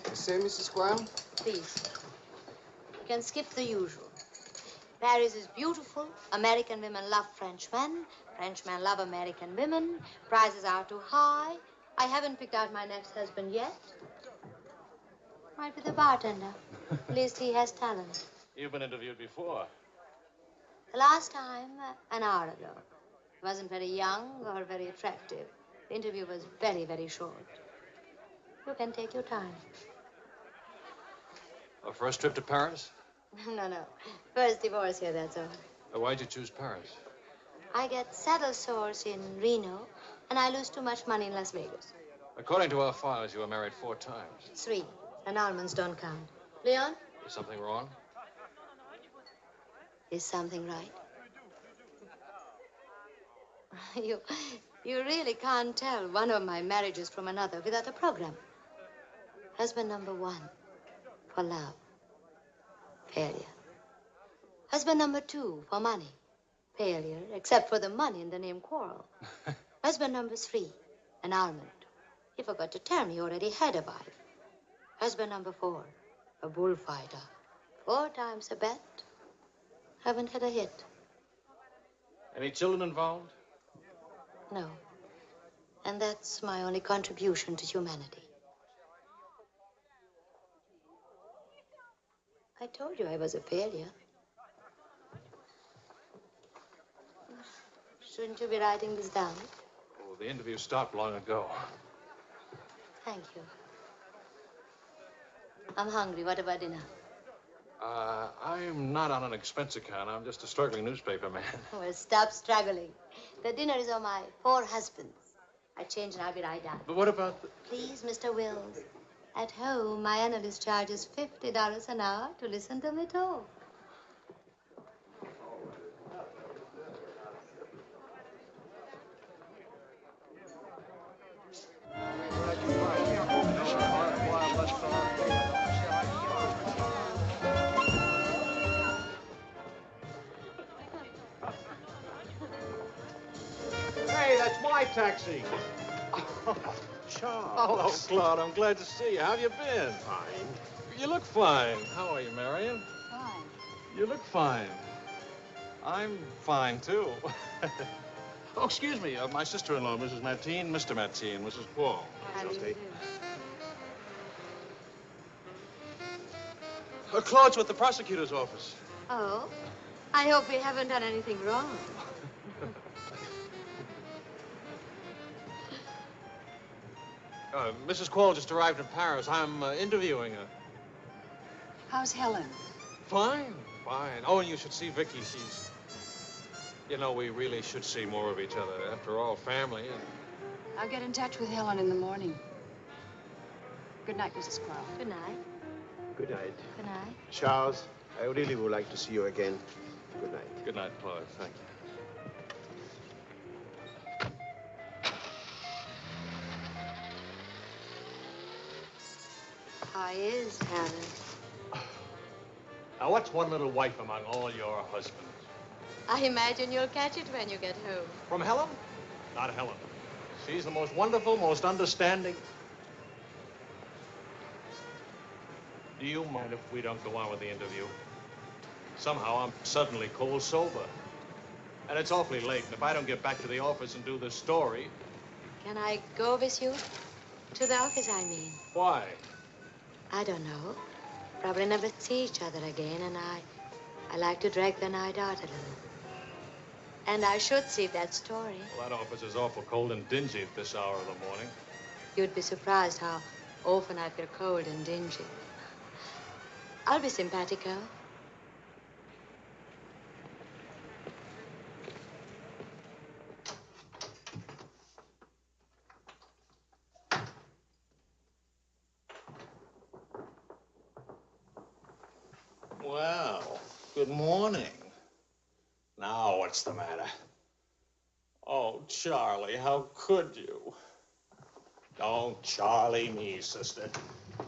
[SPEAKER 11] You say, Mrs. Squire?
[SPEAKER 21] Please. You can skip the usual. Paris is beautiful. American women love French men. French men love American women. Prices are too high. I haven't picked out my next husband yet. Might be the bartender. At least he has talent.
[SPEAKER 12] You've been interviewed before.
[SPEAKER 21] The last time, an hour ago. He wasn't very young or very attractive. The interview was very, very short. You can take your time.
[SPEAKER 12] A first trip to Paris?
[SPEAKER 21] No. First divorce here, that's all.
[SPEAKER 12] Why'd you choose Paris?
[SPEAKER 21] I get saddle sores in Reno, and I lose too much money in Las Vegas.
[SPEAKER 12] According to our files, you were married 4 times.
[SPEAKER 21] 3. And almonds don't count. Leon?
[SPEAKER 12] Is something wrong?
[SPEAKER 21] Is something right? You really can't tell one of my marriages from another without a program. Husband number 1, for love. Failure. Husband number 2 for money. Failure, except for the money in the name quarrel. Husband number 3, an almond. He forgot to tell me he already had a wife. Husband number 4, a bullfighter. 4 times a bet. Haven't had a hit.
[SPEAKER 12] Any children involved?
[SPEAKER 21] No. And that's my only contribution to humanity. I told you I was a failure. Shouldn't you be writing this down?
[SPEAKER 12] Oh, the interview stopped long ago.
[SPEAKER 21] Thank you. I'm hungry. What about dinner?
[SPEAKER 12] I'm not on an expense account. I'm just a struggling newspaper man.
[SPEAKER 21] Well, stop struggling. The dinner is on my 4 husbands. I change and I'll be right down.
[SPEAKER 12] But what about the...
[SPEAKER 21] Please, Mr. Wills. At home, my analyst charges $50 an hour to listen to me talk.
[SPEAKER 4] Hey, that's my taxi.
[SPEAKER 12] Charles. Hello, Claude. I'm glad to see you. How have you been?
[SPEAKER 6] Fine.
[SPEAKER 12] You look fine. How are you, Marion?
[SPEAKER 8] Fine.
[SPEAKER 12] You look fine. I'm fine, too. Oh, excuse me. My sister-in-law, Mrs. Matinee, Mr. Matinee, Mrs. Paul.
[SPEAKER 21] How do you do?
[SPEAKER 12] Claude's with the prosecutor's office.
[SPEAKER 21] Oh? I hope we haven't done anything wrong.
[SPEAKER 12] Mrs. Quall just arrived in Paris. I'm interviewing her.
[SPEAKER 8] How's Helen?
[SPEAKER 12] Fine, fine. Oh, and you should see Vicky. She's... You know, we really should see more of each other. After all, family and...
[SPEAKER 8] I'll get in touch with Helen in the morning. Good night, Mrs. Quall.
[SPEAKER 21] Good night.
[SPEAKER 6] Good night.
[SPEAKER 21] Good night.
[SPEAKER 6] Charles, I really would like to see you again. Good night.
[SPEAKER 12] Good night, Claude. Thank you.
[SPEAKER 21] How is Helen?
[SPEAKER 12] Now, what's one little wife among all your husbands?
[SPEAKER 21] I imagine you'll catch it when you get home.
[SPEAKER 12] From Helen? Not Helen. She's the most wonderful, most understanding. Do you mind if we don't go on with the interview? Somehow I'm suddenly cold sober. And it's awfully late, and if I don't get back to the office and do this story...
[SPEAKER 21] Can I go with you? To the office, I mean.
[SPEAKER 12] Why?
[SPEAKER 21] I don't know. Probably never see each other again, and I like to drag the night out a little. And I should see that story.
[SPEAKER 12] Well, that office is awful cold and dingy at this hour of the morning.
[SPEAKER 21] You'd be surprised how often I feel cold and dingy. I'll be simpatico.
[SPEAKER 12] Well, good morning. Now, what's the matter? Oh, Charlie, how could you? Don't Charlie me, sister.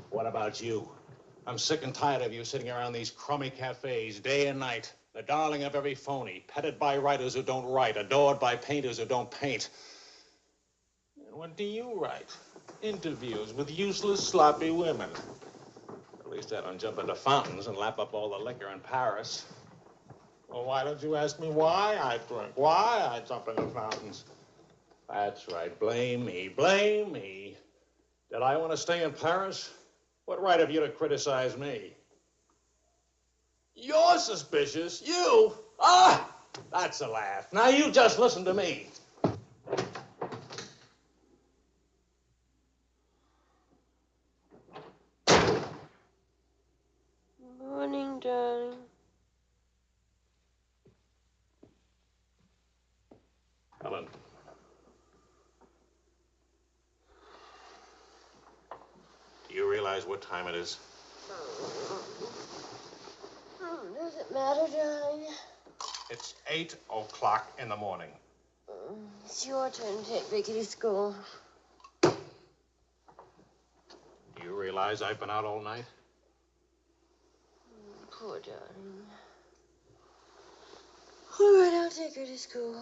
[SPEAKER 12] What about you? I'm sick and tired of you sitting around these crummy cafes day and night, the darling of every phony, petted by writers who don't write, adored by painters who don't paint. And what do you write? Interviews with useless, sloppy women. At least I don't jump into fountains and lap up all the liquor in Paris. Well, why don't you ask me why I drink? Why I jump into fountains? That's right. Blame me. Blame me. Did I want to stay in Paris? What right have you to criticize me? You're suspicious. You? Ah! That's a laugh. Now you just listen to me.
[SPEAKER 21] Morning, darling.
[SPEAKER 12] Helen. Do you realize what time it is?
[SPEAKER 21] Does it matter, darling?
[SPEAKER 12] It's 8 o'clock in the morning.
[SPEAKER 21] It's your turn to take Vicky to school.
[SPEAKER 12] Do you realize I've been out all night?
[SPEAKER 21] Poor darling.
[SPEAKER 9] All right, I'll take her to school.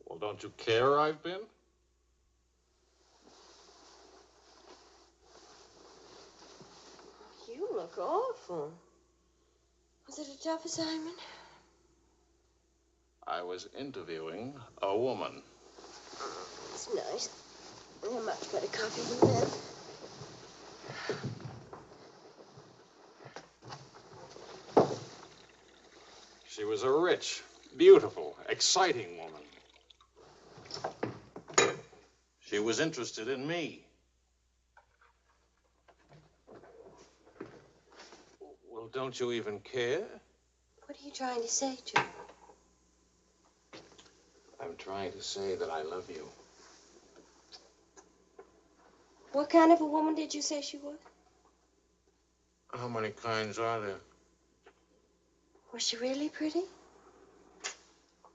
[SPEAKER 14] Well, don't you care I've been?
[SPEAKER 9] You look awful. Was it a tough assignment?
[SPEAKER 14] I was interviewing a woman.
[SPEAKER 9] It's nice. A much better coffee than that.
[SPEAKER 14] She was a rich, beautiful, exciting woman. She was interested in me. Well, don't you even care?
[SPEAKER 9] What are you trying to say, Joe?
[SPEAKER 14] I'm trying to say that I love you.
[SPEAKER 9] What kind of a woman did you say she was?
[SPEAKER 14] How many kinds are there?
[SPEAKER 9] Was she really pretty?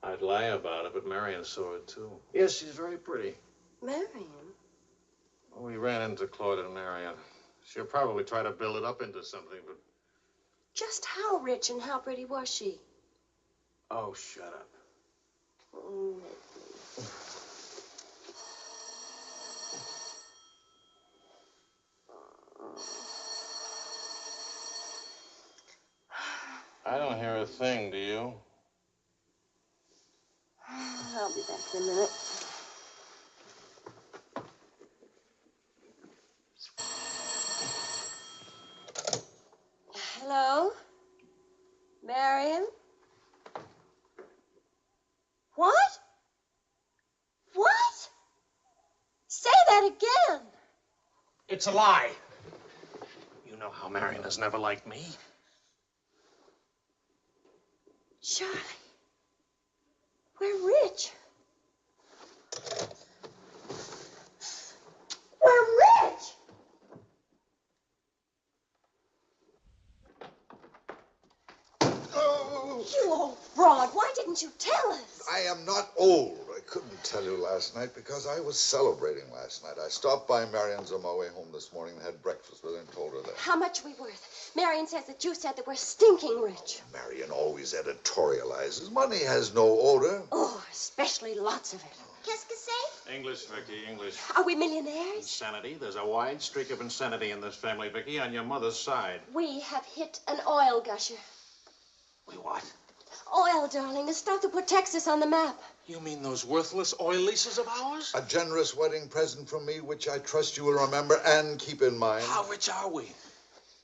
[SPEAKER 14] I'd lie about it, but Marion saw it, too. Yes, she's very pretty.
[SPEAKER 9] Marion?
[SPEAKER 14] We ran into Claude and Marion. She'll probably try to build it up into something, but...
[SPEAKER 9] Just how rich and how pretty was she?
[SPEAKER 14] Oh, shut up.
[SPEAKER 9] Oh,
[SPEAKER 14] I don't hear a thing, do you?
[SPEAKER 9] I'll be back in a minute. Hello? Marion? What? What? Say that again.
[SPEAKER 14] It's a lie. You know how Marion has never liked me.
[SPEAKER 9] Charlie, we're rich. We're rich!
[SPEAKER 7] Oh.
[SPEAKER 9] You old fraud, why didn't you tell us?
[SPEAKER 7] I am not old. I couldn't tell you last night because I was celebrating last night. I stopped by Marion's on my way home this morning and had breakfast with her and told her that.
[SPEAKER 9] How much are we worth? Marion says that you said that we're stinking rich.
[SPEAKER 7] Marion always editorializes. Money has no odor.
[SPEAKER 9] Oh, especially lots of it.
[SPEAKER 16] Qu'est-ce que c'est?
[SPEAKER 14] English, Vicky, English.
[SPEAKER 9] Are we millionaires?
[SPEAKER 14] Insanity. There's a wide streak of insanity in this family, Vicky, on your mother's side.
[SPEAKER 9] We have hit an oil gusher.
[SPEAKER 14] We what?
[SPEAKER 9] Oil, darling, the stuff that put Texas on the map.
[SPEAKER 14] You mean those worthless oil leases of ours?
[SPEAKER 7] A generous wedding present from me, which I trust you will remember and keep in mind.
[SPEAKER 14] How rich are we?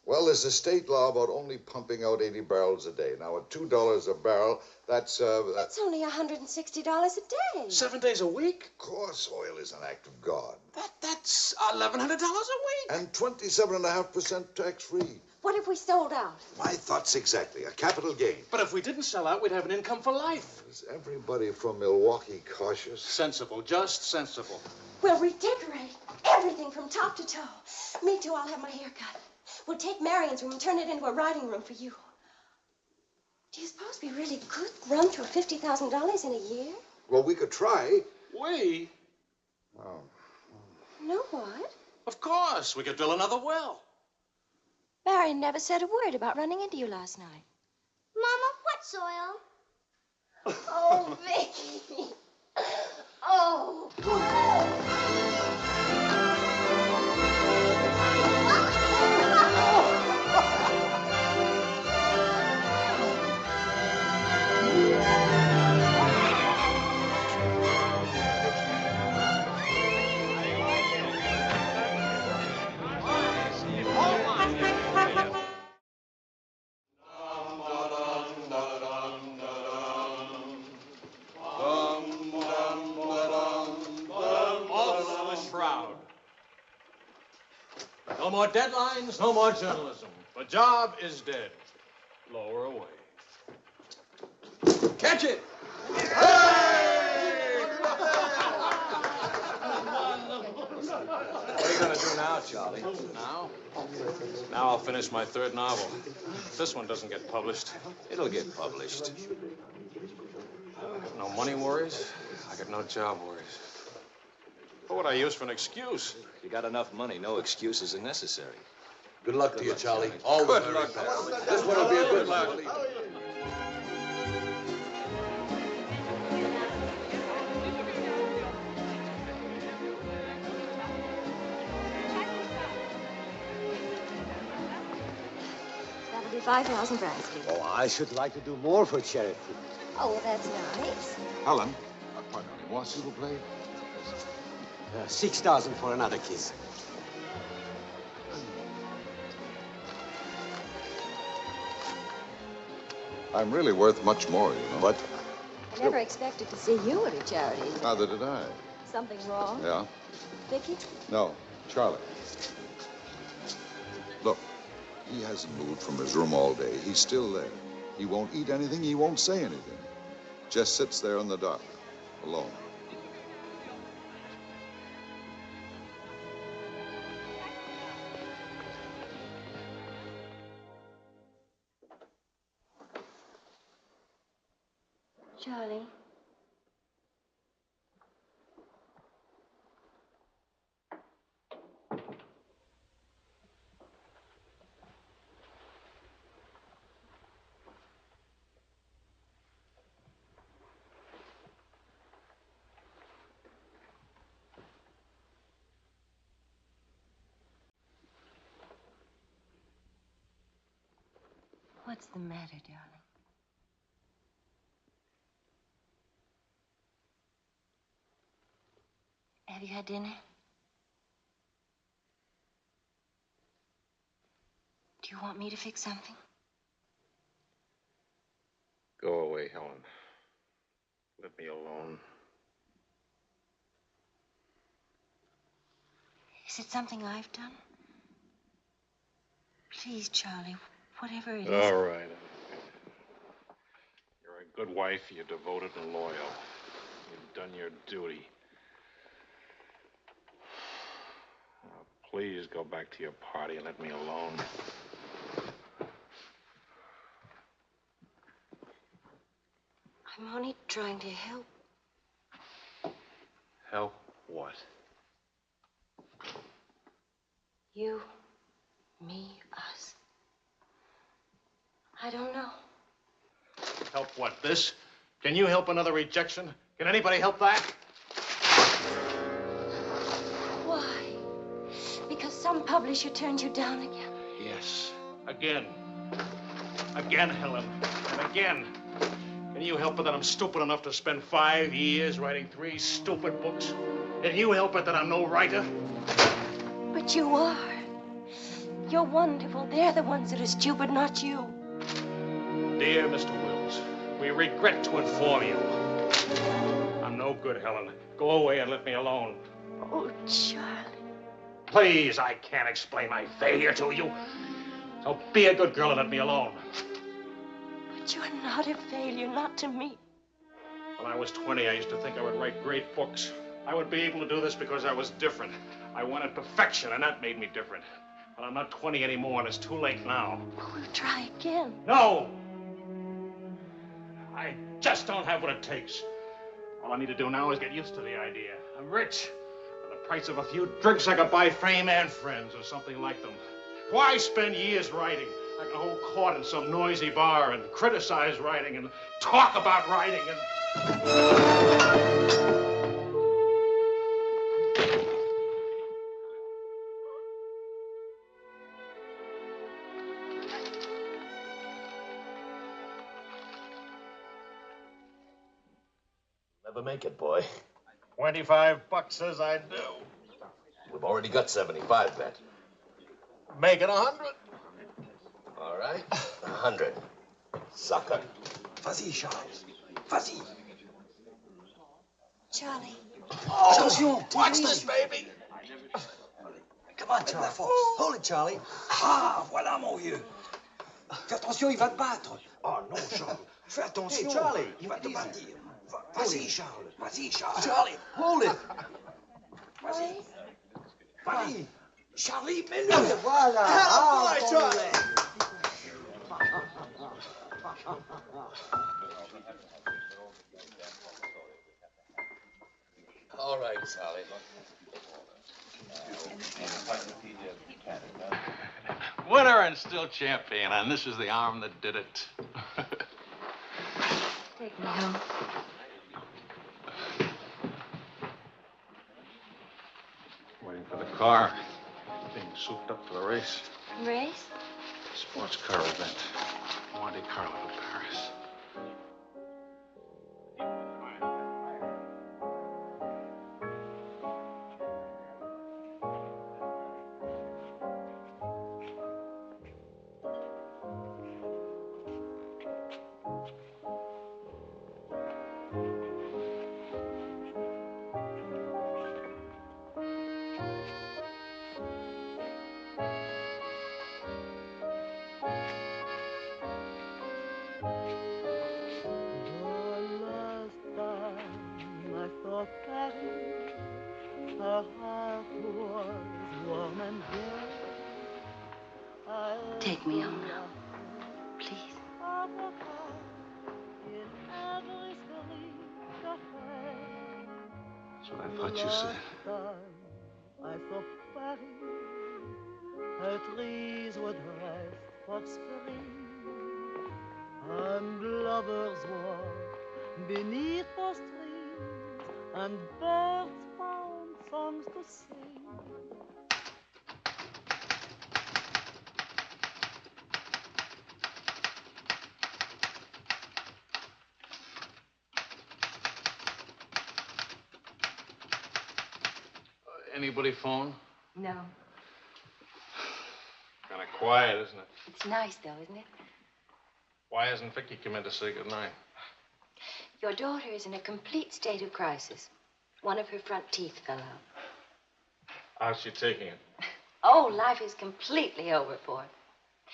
[SPEAKER 7] Well, there's a state law about only pumping out 80 barrels a day. Now, at $2 a barrel, that's
[SPEAKER 9] That's only $160 a day.
[SPEAKER 14] 7 days a week?
[SPEAKER 7] Of course, oil is an act of God.
[SPEAKER 14] That's $1,100 a week.
[SPEAKER 7] And 27.5% tax-free.
[SPEAKER 9] What if we sold out?
[SPEAKER 7] My thoughts exactly. A capital gain.
[SPEAKER 14] But if we didn't sell out, we'd have an income for life.
[SPEAKER 7] Is everybody from Milwaukee cautious?
[SPEAKER 14] Sensible, just sensible.
[SPEAKER 9] We'll redecorate everything from top to toe. Me too, I'll have my hair cut. We'll take Marion's room and turn it into a writing room for you. Do you suppose we really could run through $50,000 in a year?
[SPEAKER 7] Well, we could try.
[SPEAKER 14] We?
[SPEAKER 7] Oh.
[SPEAKER 9] No, what?
[SPEAKER 14] Of course. We could drill another well.
[SPEAKER 9] Marion never said a word about running into you last night.
[SPEAKER 16] Mama, what's oil?
[SPEAKER 9] Oh, Vicky. Oh.
[SPEAKER 14] No more deadlines, no more journalism. The job is dead. Lower away. Catch it!
[SPEAKER 20] What are you going to do now, Charlie?
[SPEAKER 14] Now? Now I'll finish my third novel. If this one doesn't get published.
[SPEAKER 20] It'll get published.
[SPEAKER 14] I got no money worries. I got no job worries. What would I use for an excuse?
[SPEAKER 20] You got enough money, no excuses are necessary.
[SPEAKER 3] Good luck to you, Charlie.
[SPEAKER 14] Good luck.
[SPEAKER 3] This one will be a good luck.
[SPEAKER 5] 5,000 francs, please.
[SPEAKER 11] Oh, I should like to do more for charity.
[SPEAKER 5] Oh, well, that's nice.
[SPEAKER 7] Helen, pardonnez-moi, s'il vous plaît.
[SPEAKER 11] 6,000 for another kiss.
[SPEAKER 7] I'm really worth much more, you know.
[SPEAKER 11] But
[SPEAKER 5] I never expected to see you at a charity.
[SPEAKER 7] neither did I.
[SPEAKER 5] Something wrong?
[SPEAKER 7] Yeah?
[SPEAKER 5] Vicky?
[SPEAKER 7] No, Charlie. Look, he hasn't moved from his room all day. He's still there. He won't eat anything. He won't say anything. Just sits there in the dark, alone.
[SPEAKER 5] Charlie. What's the matter, darling? Have you had dinner? Do you want me to fix something?
[SPEAKER 14] Go away, Helen. Let me alone.
[SPEAKER 5] Is it something I've done? Please, Charlie, whatever it is.
[SPEAKER 14] All right. You're a good wife. You're devoted and loyal. You've done your duty. Now, please go back to your party and let me alone.
[SPEAKER 5] I'm only trying to help.
[SPEAKER 14] Help what?
[SPEAKER 5] You, me, us. I don't know.
[SPEAKER 14] Help what, this? Can you help another rejection? Can anybody help that?
[SPEAKER 5] Why? Because some publisher turned you down again?
[SPEAKER 14] Yes. Again. Again, Helen. And again. Can you help it that I'm stupid enough to spend 5 years writing 3 stupid books? Can you help it that I'm no writer?
[SPEAKER 5] But you are. You're wonderful. They're the ones that are stupid, not you.
[SPEAKER 14] Dear Mr. Wills, we regret to inform you. I'm no good, Helen. Go away and let me alone.
[SPEAKER 5] Oh, Charlie.
[SPEAKER 14] Please, I can't explain my failure to you. So be a good girl and let me alone.
[SPEAKER 5] But you're not a failure, not to me.
[SPEAKER 14] When I was 20, I used to think I would write great books. I would be able to do this because I was different. I wanted perfection, and that made me different. But I'm not 20 anymore, and it's too late now.
[SPEAKER 5] We'll try again.
[SPEAKER 14] No! I just don't have what it takes. All I need to do now is get used to the idea. I'm rich. For the price of a few drinks, I could buy fame and friends or something like them. Why spend years writing? I can hold court in some noisy bar and criticize writing and talk about writing and...
[SPEAKER 1] Never make it, boy.
[SPEAKER 14] $25 says I do.
[SPEAKER 1] We've already got 75, bet.
[SPEAKER 14] Make it 100.
[SPEAKER 1] All right, 100. Sucker.
[SPEAKER 11] Vas-y, Charles. Vas-y.
[SPEAKER 5] Charlie.
[SPEAKER 11] Oh, attention.
[SPEAKER 1] Watch this, baby.
[SPEAKER 11] Come on, Charlie. Hold it, Charlie. Ah, voilà, mon vieux. Fais attention, il va te battre. Oh, non, Charles. Fais attention. Hey, Charlie, il va te battre. Vas-y, Charles. Vas-y, Charles. Charlie, hold it. Vas-y. Vas-y. Charlie, mets-le. Voilà. Ah, boy, Charlie.
[SPEAKER 1] All right, Sally.
[SPEAKER 14] Winner and still champion, and this is the arm that did it.
[SPEAKER 5] Take me home.
[SPEAKER 14] Waiting for the car. Being souped up for the race.
[SPEAKER 5] Race?
[SPEAKER 14] Sports car event. Monte Carlo, Paris.
[SPEAKER 18] Take me home now, please.
[SPEAKER 7] That's what I thought you said.
[SPEAKER 2] Trees would rest for spring, and lovers walk beneath those trees, and birds found songs to sing.
[SPEAKER 14] Anybody phone?
[SPEAKER 18] No.
[SPEAKER 14] Kind of quiet, isn't it?
[SPEAKER 18] It's nice, though, isn't it?
[SPEAKER 14] Why hasn't Vicky come in to say goodnight?
[SPEAKER 18] Your daughter is in a complete state of crisis. One of her front teeth fell out.
[SPEAKER 14] How's she taking it?
[SPEAKER 18] Oh, life is completely over for her.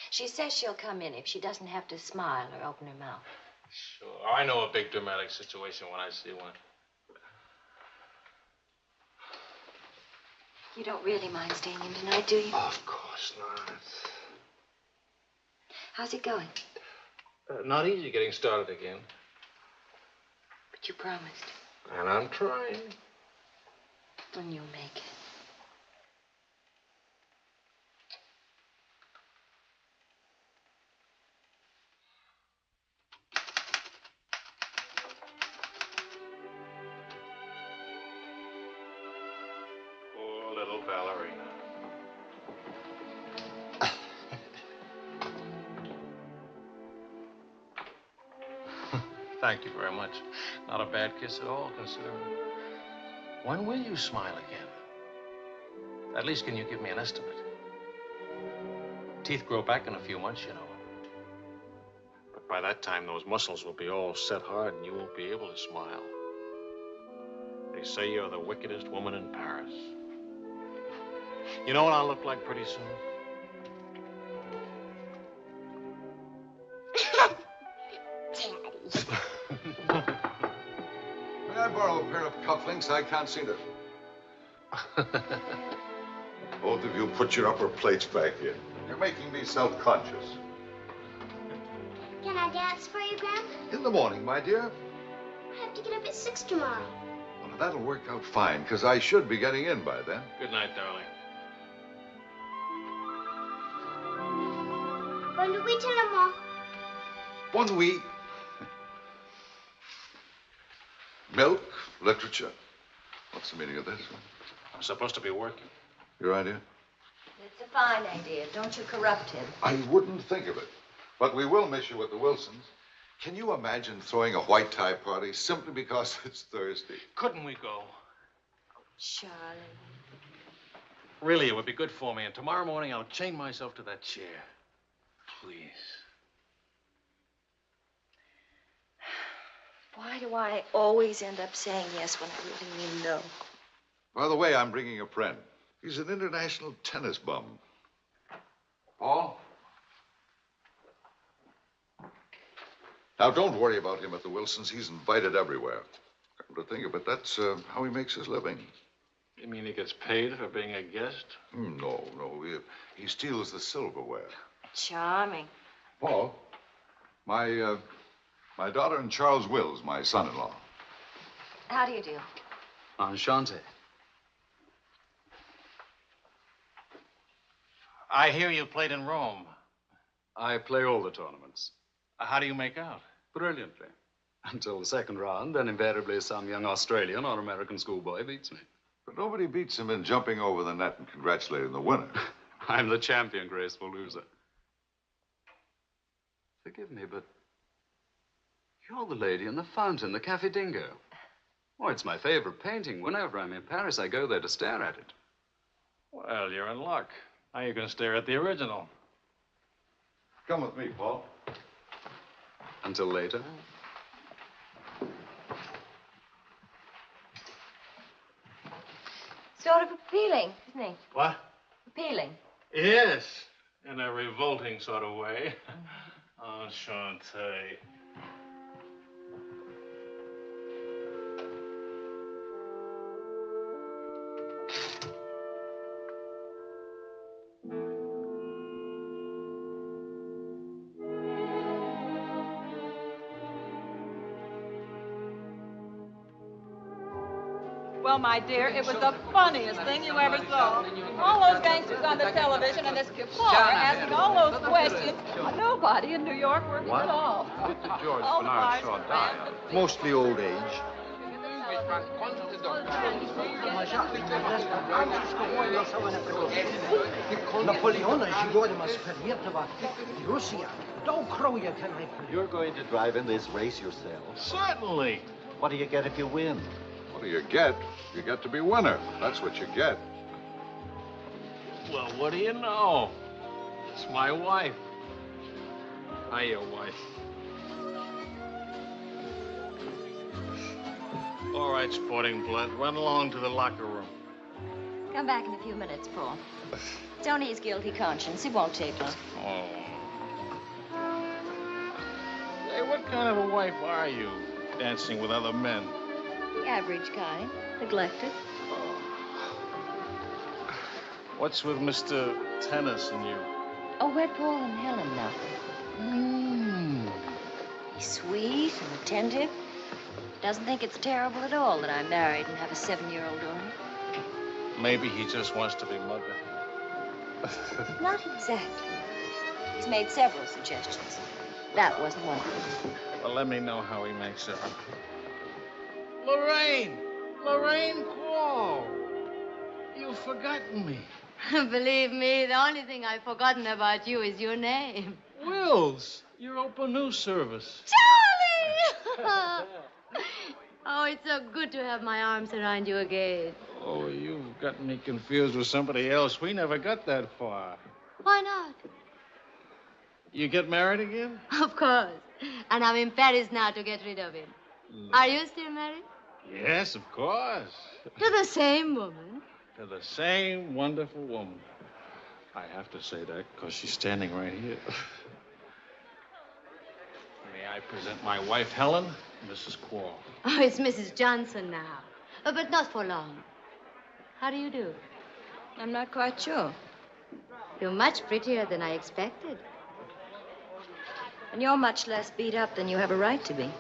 [SPEAKER 18] She says she'll come in if she doesn't have to smile or open her mouth.
[SPEAKER 14] Sure. I know a big dramatic situation when I see one.
[SPEAKER 18] You don't really mind staying in tonight, do you?
[SPEAKER 14] Of course not.
[SPEAKER 18] How's it going?
[SPEAKER 14] Not easy getting started again.
[SPEAKER 18] But you promised.
[SPEAKER 14] And I'm trying.
[SPEAKER 18] And you'll make it.
[SPEAKER 14] Poor little ballerina. Thank you very much. Not a bad kiss at all, considering. When will you smile again? At least, can you give me an estimate? Teeth grow back in a few months, you know. But by that time, those muscles will be all set hard and you won't be able to smile. They say you're the wickedest woman in Paris. You know what I'll look like pretty soon?
[SPEAKER 7] May I borrow a pair of cufflinks? I can't see them. Both of you put your upper plates back in. You're making me self-conscious.
[SPEAKER 16] Can I dance for you, Grandpa?
[SPEAKER 7] In the morning, my dear.
[SPEAKER 16] I have to get up at 6 tomorrow.
[SPEAKER 7] Well, that'll work out fine, because I should be getting in by then.
[SPEAKER 14] Good night, darling.
[SPEAKER 16] Bonne nuit, maman.
[SPEAKER 7] Bonne nuit. Milk, literature. What's the meaning of this?
[SPEAKER 14] I'm supposed to be working.
[SPEAKER 7] Your idea?
[SPEAKER 18] It's a fine idea. Don't you corrupt him.
[SPEAKER 7] I wouldn't think of it. But we will miss you with the Wilsons. Can you imagine throwing a white tie party simply because it's Thursday?
[SPEAKER 14] Couldn't we go?
[SPEAKER 18] Charlie.
[SPEAKER 14] Really, it would be good for me. And tomorrow morning, I'll chain myself to that chair. Please.
[SPEAKER 18] Why do I always end up saying yes when I really mean no?
[SPEAKER 7] By the way, I'm bringing a friend. He's an international tennis bum. Paul? Now, don't worry about him at the Wilsons. He's invited everywhere. Come to think of it, that's how he makes his living.
[SPEAKER 14] You mean he gets paid for being a guest?
[SPEAKER 7] No. He steals the silverware.
[SPEAKER 18] Charming.
[SPEAKER 7] Paul, my daughter and Charles Wills, my son-in-law.
[SPEAKER 18] How do you do?
[SPEAKER 22] Enchanté.
[SPEAKER 14] I hear you played in Rome.
[SPEAKER 22] I play all the tournaments.
[SPEAKER 14] How do you make out?
[SPEAKER 22] Brilliantly. Until the second round, then invariably some young Australian or American schoolboy beats me.
[SPEAKER 7] But nobody beats him in jumping over the net and congratulating the winner.
[SPEAKER 22] I'm the champion graceful loser. Forgive me, but you're the lady in the fountain, the Café Dingo. Oh, it's my favorite painting. Whenever I'm in Paris, I go there to stare at it.
[SPEAKER 14] Well, you're in luck. Now you can stare at the original.
[SPEAKER 7] Come with me, Paul.
[SPEAKER 22] Until later.
[SPEAKER 18] Sort of appealing, isn't he?
[SPEAKER 14] What?
[SPEAKER 18] Appealing.
[SPEAKER 14] Yes, in a revolting sort of way. Enchanté.
[SPEAKER 2] Well, my dear, it was the funniest thing you ever saw. All those gangsters on the television and this reporter asking all those questions. Nobody in New York working
[SPEAKER 10] What?
[SPEAKER 2] at all.
[SPEAKER 10] Mr. George
[SPEAKER 2] All the
[SPEAKER 10] Bernard
[SPEAKER 2] bars
[SPEAKER 10] Shaw
[SPEAKER 2] were
[SPEAKER 10] died.
[SPEAKER 17] Mostly old age.
[SPEAKER 10] You're going to drive in this race yourself.
[SPEAKER 14] Certainly.
[SPEAKER 10] What do you get if you win?
[SPEAKER 7] What do you get? You get to be winner. That's what you get.
[SPEAKER 14] Well, what do you know? It's my wife. Hiya, wife. All right, sporting blood, run along to the locker room.
[SPEAKER 18] Come back in a few minutes, Paul. It's only his guilty conscience. It won't take long.
[SPEAKER 14] Oh. Hey, what kind of a wife are you, dancing with other men?
[SPEAKER 18] The average kind. Neglected.
[SPEAKER 14] What's with Mr. Tennis and you?
[SPEAKER 18] Oh, we're Paul and Helen now. He's sweet and attentive. Doesn't think it's terrible at all that I'm married and have a 7-year-old daughter.
[SPEAKER 14] Maybe he just wants to be mother.
[SPEAKER 18] Not exactly. He's made several suggestions. That wasn't one of them.
[SPEAKER 14] Well, let me know how he makes it. Lorraine! Lorraine Quall! You've forgotten me.
[SPEAKER 21] Believe me, the only thing I've forgotten about you is your name.
[SPEAKER 14] Wills, your open news service.
[SPEAKER 21] Charlie! Oh, it's so good to have my arms around you again.
[SPEAKER 14] Oh, you've gotten me confused with somebody else. We never got that far.
[SPEAKER 21] Why not?
[SPEAKER 14] You get married again?
[SPEAKER 21] Of course. And I'm in Paris now to get rid of him. Are you still married?
[SPEAKER 14] Yes, of course.
[SPEAKER 21] To the same woman.
[SPEAKER 14] To the same wonderful woman. I have to say that because she's standing right here. May I present my wife, Helen, Mrs. Quall.
[SPEAKER 21] Oh, it's Mrs. Johnson now. But not for long. How do you do?
[SPEAKER 18] I'm not quite sure.
[SPEAKER 21] You're much prettier than I expected.
[SPEAKER 18] And you're much less beat up than you have a right to be.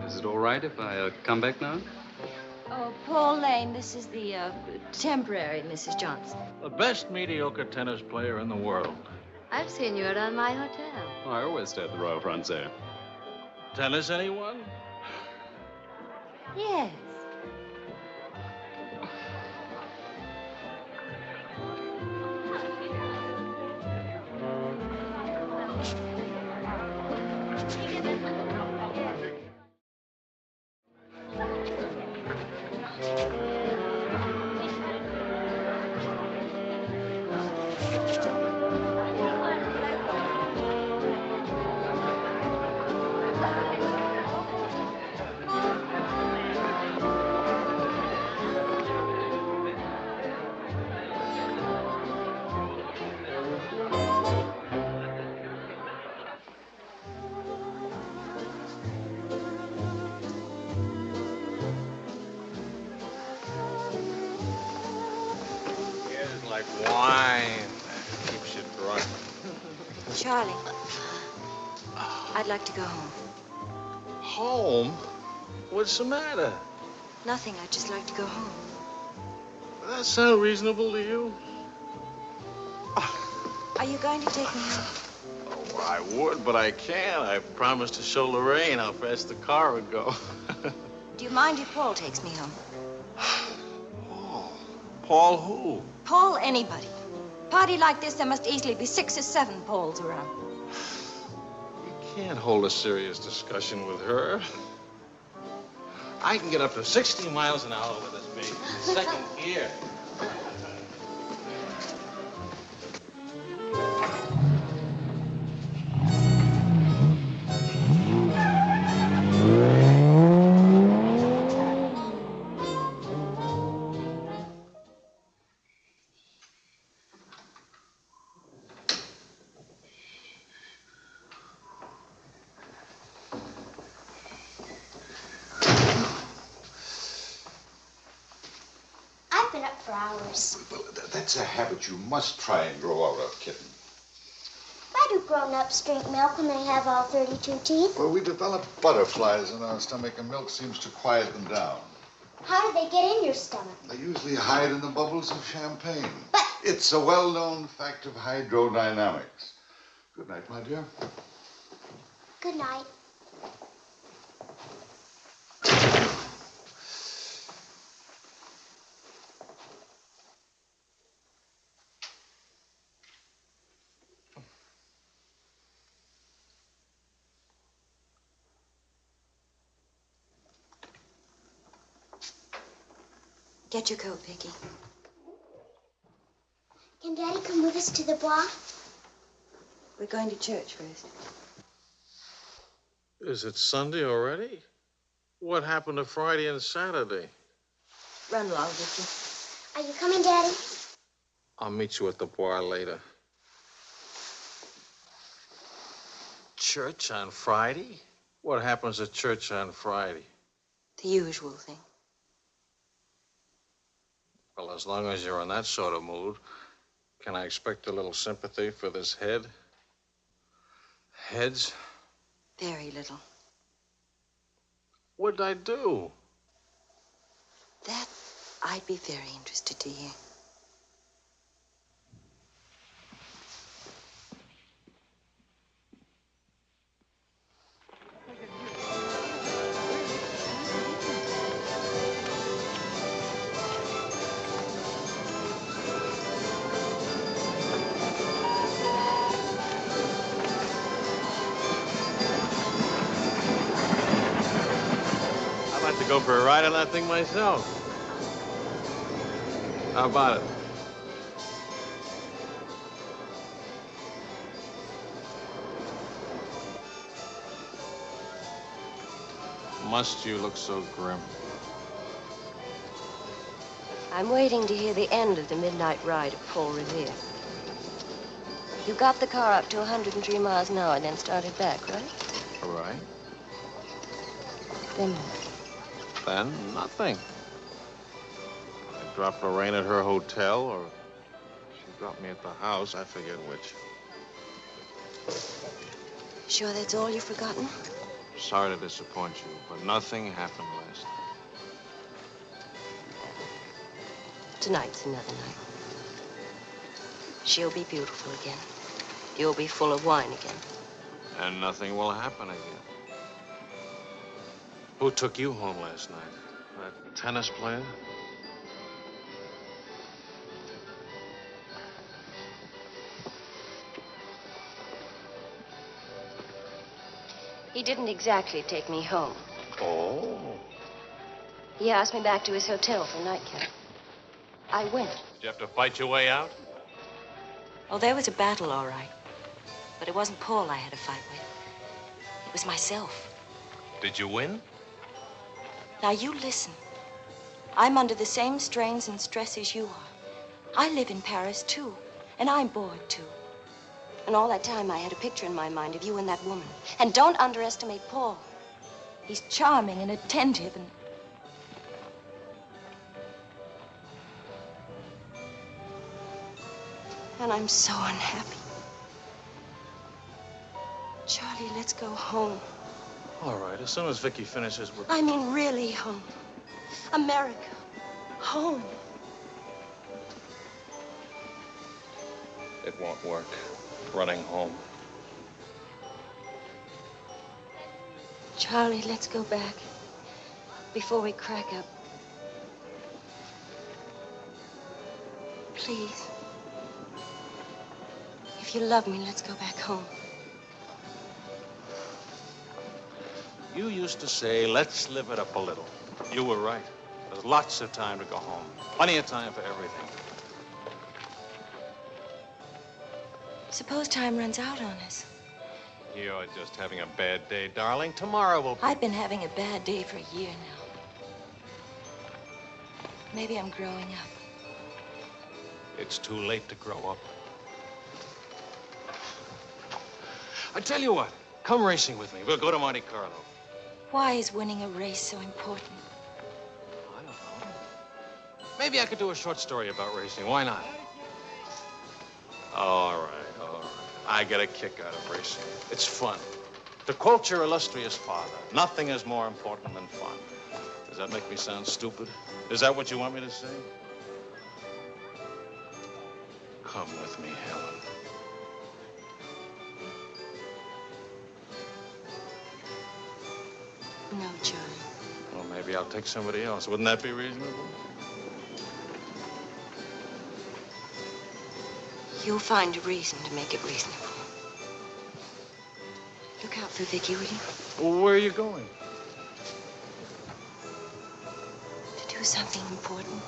[SPEAKER 22] Is it all right if I come back now?
[SPEAKER 18] Oh, Paul Lane, this is the temporary Mrs. Johnson.
[SPEAKER 14] The best mediocre tennis player in the world.
[SPEAKER 21] I've seen you around my hotel.
[SPEAKER 22] Oh, I always stay at the Royal Francais.
[SPEAKER 14] Tennis, anyone?
[SPEAKER 21] Yes.
[SPEAKER 14] Like wine. Keeps you drunk.
[SPEAKER 18] Charlie, I'd like to go home.
[SPEAKER 14] Home? What's the matter?
[SPEAKER 18] Nothing. I'd just like to go home.
[SPEAKER 14] Does that sound reasonable to you?
[SPEAKER 18] Are you going to take me home?
[SPEAKER 14] Oh, I would, but I can't. I promised to show Lorraine how fast the car would go.
[SPEAKER 18] Do you mind if Paul takes me home?
[SPEAKER 14] Paul who?
[SPEAKER 18] Paul anybody.
[SPEAKER 2] Party like this, there must easily be 6 or 7 Pauls around.
[SPEAKER 14] Can't hold a serious discussion with her. I can get up to 60 miles an hour with this baby. Second gear.
[SPEAKER 16] I've been up for hours.
[SPEAKER 7] Well, that's a habit you must try and grow out of, kitten.
[SPEAKER 16] Why do grown-ups drink milk when they have all 32 teeth?
[SPEAKER 7] Well, we develop butterflies in our stomach, and milk seems to quiet them down.
[SPEAKER 16] How do they get in your stomach?
[SPEAKER 7] They usually hide in the bubbles of champagne. But it's a well-known fact of hydrodynamics. Good night, my dear.
[SPEAKER 16] Good night.
[SPEAKER 2] Get your coat, Vicky.
[SPEAKER 16] Can Daddy come with us to the Bois?
[SPEAKER 2] We're going to church first.
[SPEAKER 14] Is it Sunday already? What happened to Friday and Saturday?
[SPEAKER 2] Run along, Vicky.
[SPEAKER 16] Are you coming, Daddy?
[SPEAKER 14] I'll meet you at the bar later. Church on Friday? What happens at church on Friday?
[SPEAKER 2] The usual thing.
[SPEAKER 14] Well, as long as you're in that sort of mood, can I expect a little sympathy for this head? Heads?
[SPEAKER 2] Very little.
[SPEAKER 14] What'd I do?
[SPEAKER 2] That I'd be very interested to hear.
[SPEAKER 14] Go for a ride on that thing myself. How about it? Must you look so grim?
[SPEAKER 18] I'm waiting to hear the end of the midnight ride of Paul Revere. You got the car up to 103 miles an hour and then started back, right?
[SPEAKER 14] All right.
[SPEAKER 18] Then
[SPEAKER 14] Then, nothing. I dropped Lorraine at her hotel, or she dropped me at the house. I forget which.
[SPEAKER 18] sure that's all you've forgotten?
[SPEAKER 14] Sorry to disappoint you, but nothing happened last night.
[SPEAKER 18] Tonight's another night. She'll be beautiful again. You'll be full of wine again.
[SPEAKER 14] And nothing will happen again. Who took you home last night? That tennis player?
[SPEAKER 18] He didn't exactly take me home.
[SPEAKER 14] Oh.
[SPEAKER 18] He asked me back to his hotel for a nightcap. I went.
[SPEAKER 14] Did you have to fight your way out?
[SPEAKER 18] Oh, there was a battle, all right. But it wasn't Paul I had to fight with. It was myself.
[SPEAKER 14] Did you win?
[SPEAKER 18] Now, you listen. I'm under the same strains and stress as you are. I live in Paris, too. And I'm bored, too. And all that time, I had a picture in my mind of you and that woman. And don't underestimate Paul. He's charming and attentive and... And I'm so unhappy. Charlie, let's go home.
[SPEAKER 14] All right, as soon as Vicky finishes with...
[SPEAKER 18] I mean, really home. America. Home.
[SPEAKER 14] It won't work. Running home.
[SPEAKER 18] Charlie, let's go back. Before we crack up. Please. If you love me, let's go back home.
[SPEAKER 14] You used to say, let's live it up a little. You were right. There's lots of time to go home. Plenty of time for everything.
[SPEAKER 18] Suppose time runs out on us.
[SPEAKER 14] You're just having a bad day, darling. Tomorrow will be...
[SPEAKER 18] I've been having a bad day for a year now. Maybe I'm growing up.
[SPEAKER 14] It's too late to grow up. I tell you what, come racing with me. We'll go to Monte Carlo.
[SPEAKER 18] Why is winning a race so important?
[SPEAKER 14] I don't know. Maybe I could do a short story about racing. Why not? All right, all right. I get a kick out of racing. It's fun. To quote your illustrious father, nothing is more important than fun. Does that make me sound stupid? Is that what you want me to say? Come with me, Helen.
[SPEAKER 18] No, Charlie.
[SPEAKER 14] Well, maybe I'll take somebody else. Wouldn't that be reasonable?
[SPEAKER 18] You'll find a reason to make it reasonable. Look out for Vicky, will you?
[SPEAKER 14] Well, where are you going?
[SPEAKER 18] To do something important.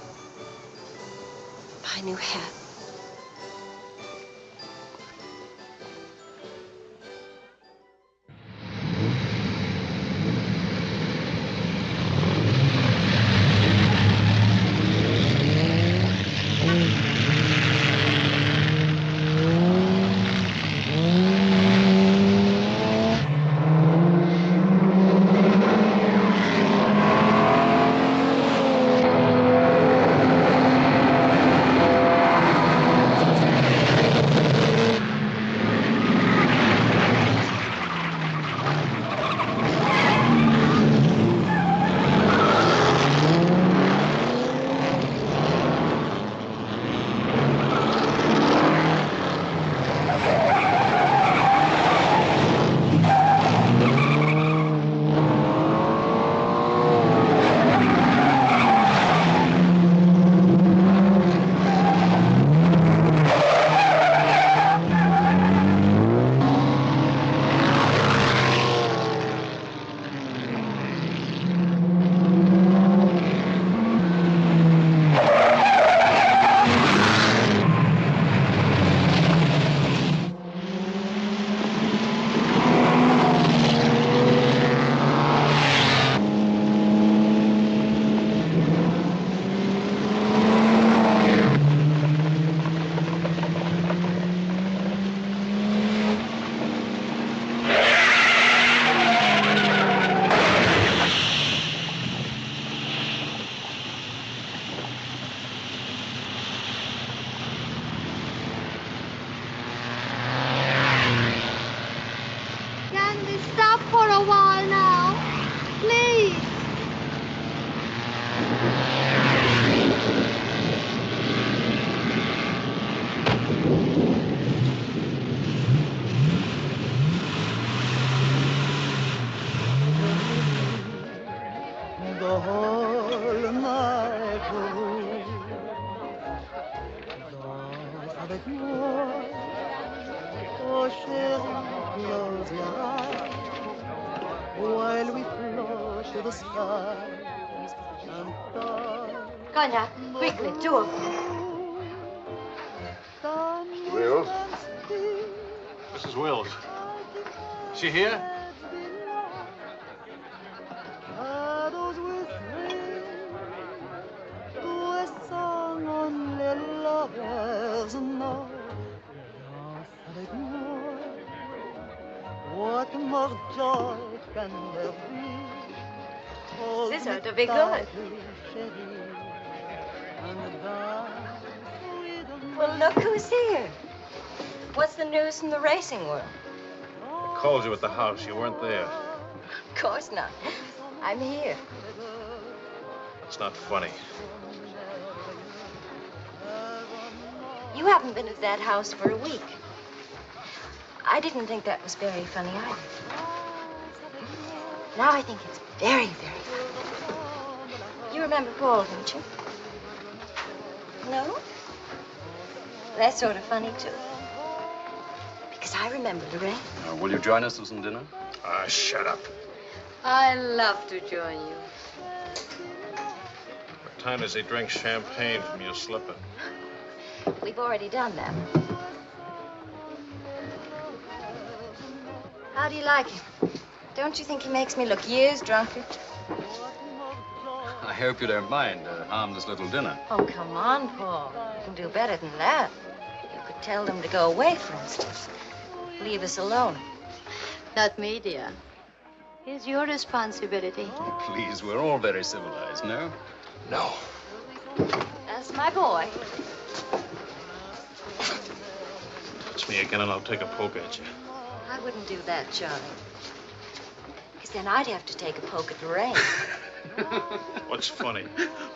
[SPEAKER 18] Buy a new hat.
[SPEAKER 21] Cognac, quickly, 2 of them.
[SPEAKER 19] Wills? Mrs. Wills. Is she here?
[SPEAKER 13] What more joy can there be?
[SPEAKER 18] This ought to be good. Well, look who's here. What's the news from the racing world?
[SPEAKER 14] I called you at the house. You weren't there.
[SPEAKER 18] Of course not. I'm here.
[SPEAKER 14] It's not funny.
[SPEAKER 18] You haven't been at that house for a week. I didn't think that was very funny either. Now I think it's very, very funny. You remember Paul, don't you? No? That's sort of funny, too. Because I remember, Lorraine.
[SPEAKER 22] Will you join us to some dinner?
[SPEAKER 14] Ah, shut up.
[SPEAKER 5] I love to join you.
[SPEAKER 14] What time does he drink champagne from your slipper?
[SPEAKER 18] We've already done that. How do you like him? Don't you think he makes me look years drunker?
[SPEAKER 22] I hope you don't mind a harmless little dinner.
[SPEAKER 18] Oh, come on, Paul. You can do better than that. You could tell them to go away, for instance. Leave us alone.
[SPEAKER 21] Not me, dear. It's your responsibility.
[SPEAKER 22] Please, we're all very civilized, no?
[SPEAKER 1] No.
[SPEAKER 18] That's my boy.
[SPEAKER 14] It's me again, and I'll take a poke at you.
[SPEAKER 18] I wouldn't do that, Charlie. Because then I'd have to take a poke at Lorraine.
[SPEAKER 14] What's funny?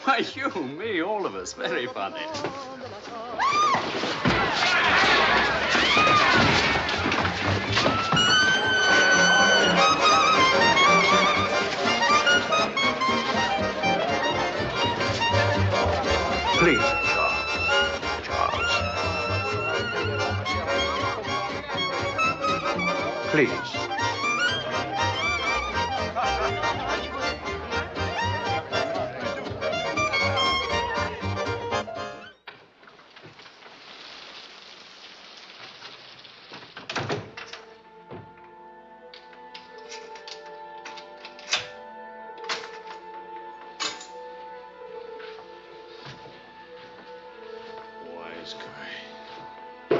[SPEAKER 22] Why, you, me, all of us. Very funny.
[SPEAKER 14] Please.
[SPEAKER 1] Charles.
[SPEAKER 14] Please. Wise guy.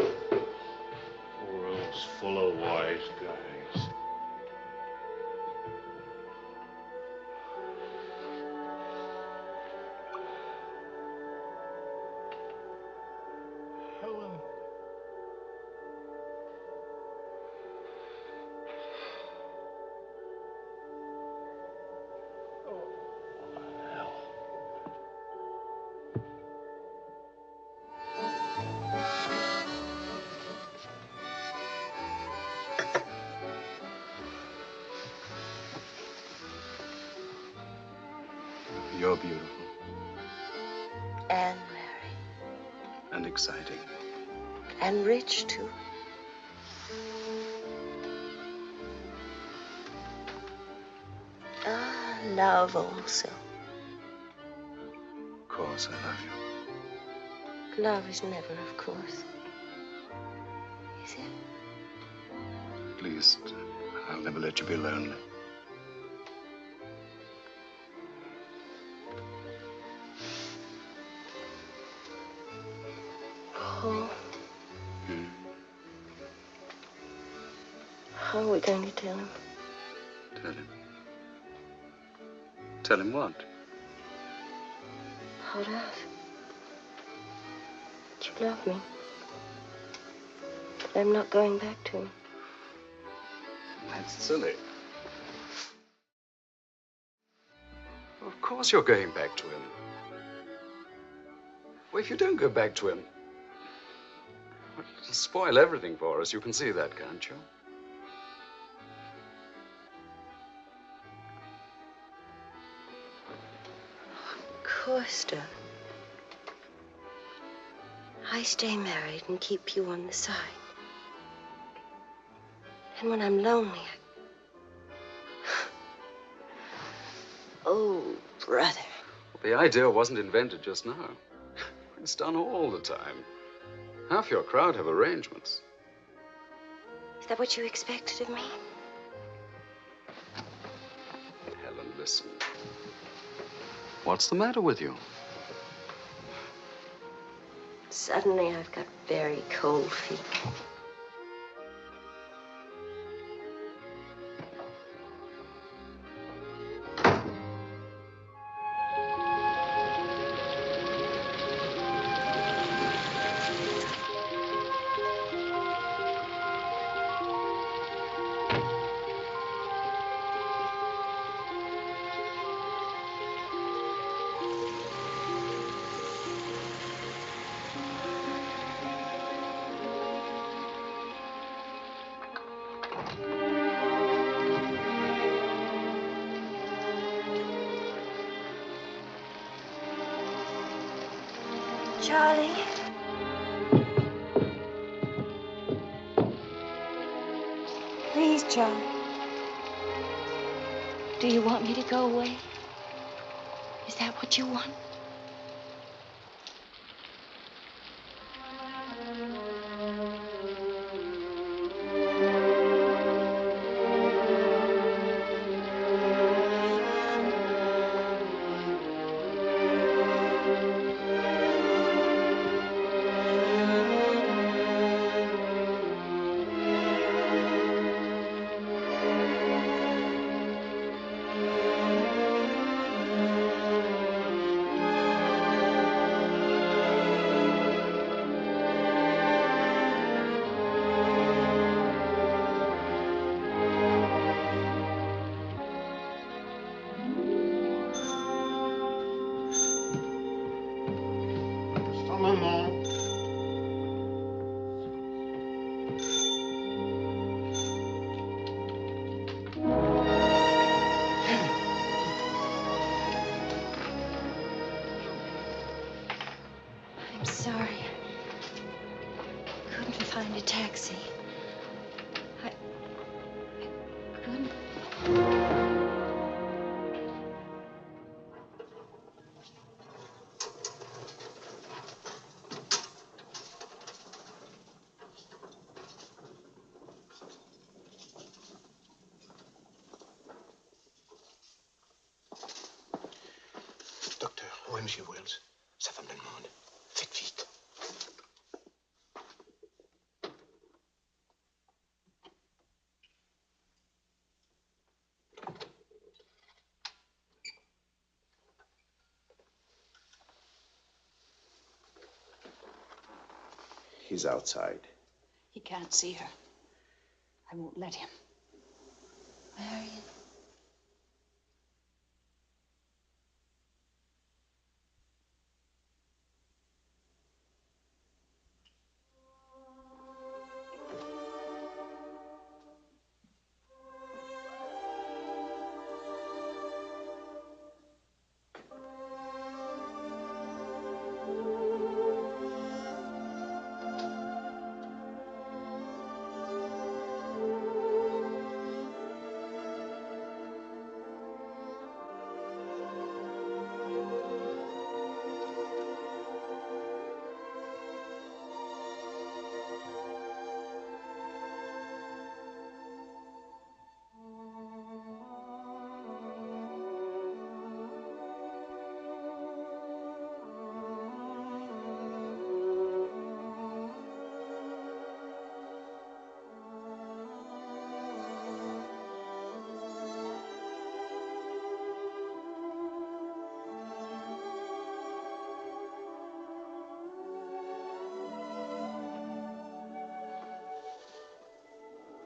[SPEAKER 14] World's full of wise guys. Helen.
[SPEAKER 22] You're beautiful
[SPEAKER 18] And married.
[SPEAKER 22] and exciting.
[SPEAKER 18] And rich, too. Ah, love also.
[SPEAKER 22] Of course, I love you.
[SPEAKER 18] Love is never, of course. Is it?
[SPEAKER 22] At least, I'll never let you be lonely.
[SPEAKER 18] Paul. How are we going to tell him?
[SPEAKER 22] Tell him. Tell him what?
[SPEAKER 18] About us. That you love me. That I'm not going back to him.
[SPEAKER 22] That's silly. Of course you're going back to him. Well, if you don't go back to him, it'll spoil everything for us. You can see that, can't you?
[SPEAKER 18] Of course, darling. I stay married and keep you on the side. And when I'm lonely, Oh, brother.
[SPEAKER 22] The idea wasn't invented just now. It's done all the time. Half your crowd have arrangements.
[SPEAKER 18] Is that what you expected of me?
[SPEAKER 22] Helen, listen. What's the matter with you?
[SPEAKER 18] Suddenly, I've got very cold feet. Charlie. Charlie? Do you want me to go away? Is that what you want?
[SPEAKER 6] Oui, Monsieur Wells. Sa femme le demande. Faites vite.
[SPEAKER 10] He's outside.
[SPEAKER 8] He can't see her. I won't let him.
[SPEAKER 18] Marion.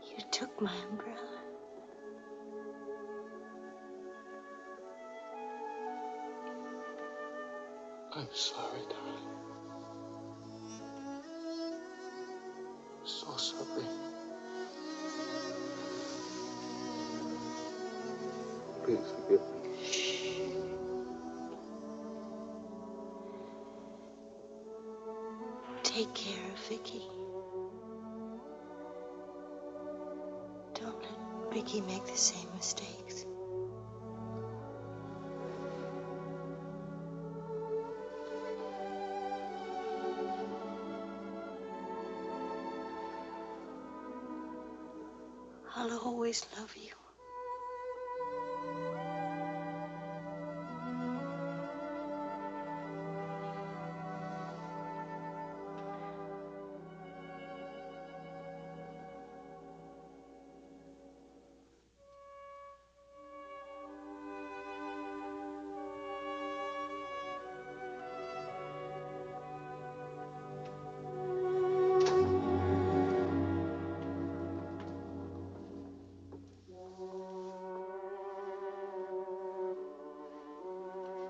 [SPEAKER 18] You took my umbrella.
[SPEAKER 6] I'm sorry, darling. So sorry. Please forgive me.
[SPEAKER 18] Take care of Vicky. Don't let Vicky make the same mistakes. I'll always love you.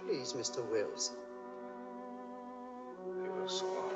[SPEAKER 6] Please, Mr. Wells.
[SPEAKER 3] He will swan.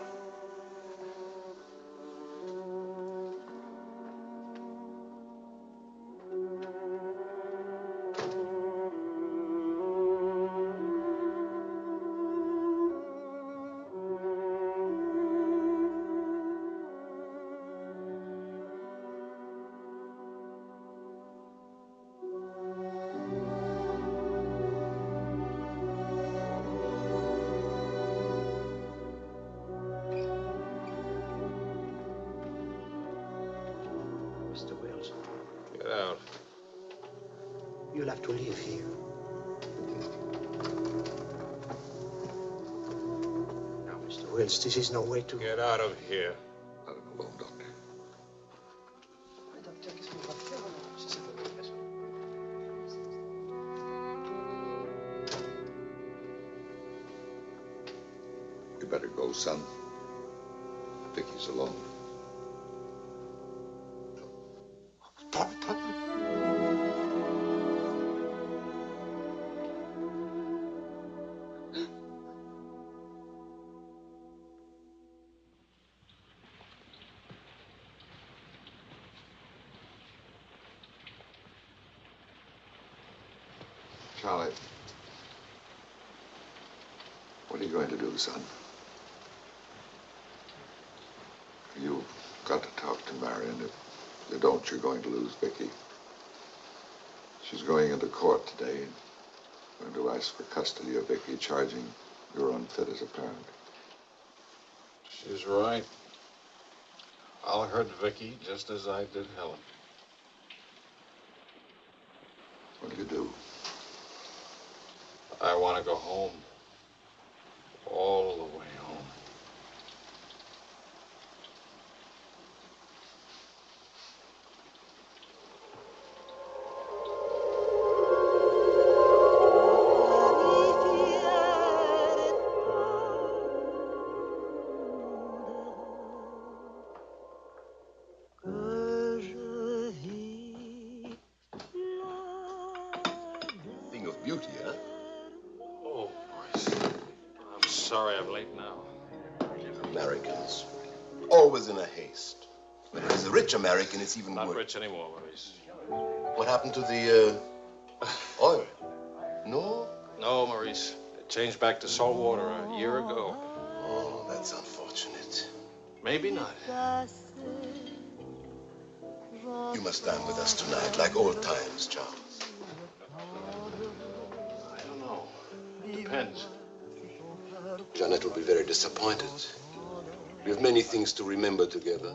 [SPEAKER 11] You'll have to live here. Now, Mr. Wills, this is no way to...
[SPEAKER 14] Get out of here.
[SPEAKER 7] Not alone, Doctor. You better go, son. Vicky's alone. Charlie, what are you going to do, son? You've got to talk to Marion. If you don't, you're going to lose Vicky. She's going into court today and going to ask for custody of Vicky, charging you're unfit as a parent.
[SPEAKER 14] She's right. I'll hurt Vicky just as I did Helen.
[SPEAKER 7] What do you do?
[SPEAKER 14] I want to go home. All the way home.
[SPEAKER 3] Thing of beauty, huh?
[SPEAKER 14] Oh, boys. I'm sorry I'm late now.
[SPEAKER 3] Americans. Always in a haste. When it's a rich American, it's even
[SPEAKER 14] Not
[SPEAKER 3] worse.
[SPEAKER 14] rich anymore, Maurice.
[SPEAKER 3] What happened to the, oil? No?
[SPEAKER 14] No, Maurice. It changed back to salt water a year ago.
[SPEAKER 3] Oh, that's unfortunate.
[SPEAKER 14] Maybe not.
[SPEAKER 3] You must dine with us tonight, like old times, Charles.
[SPEAKER 14] I don't know. Depends.
[SPEAKER 3] Janet will be very disappointed. We have many things to remember together.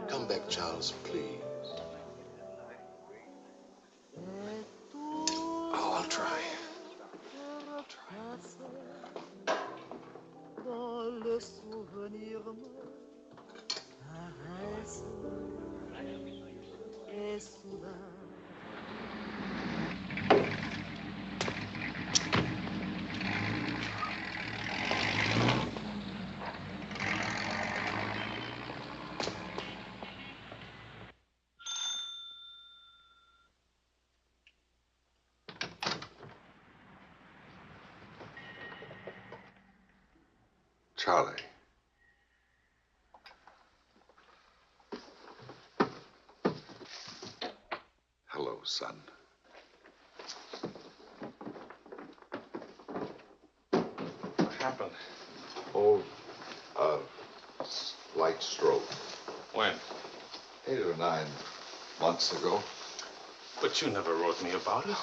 [SPEAKER 3] Come back, Charles, please.
[SPEAKER 14] Oh, I'll try.
[SPEAKER 7] Charlie. Hello, son.
[SPEAKER 14] What happened?
[SPEAKER 7] Oh, slight stroke.
[SPEAKER 14] When?
[SPEAKER 7] 8 or 9 months ago.
[SPEAKER 14] But you never wrote me about it.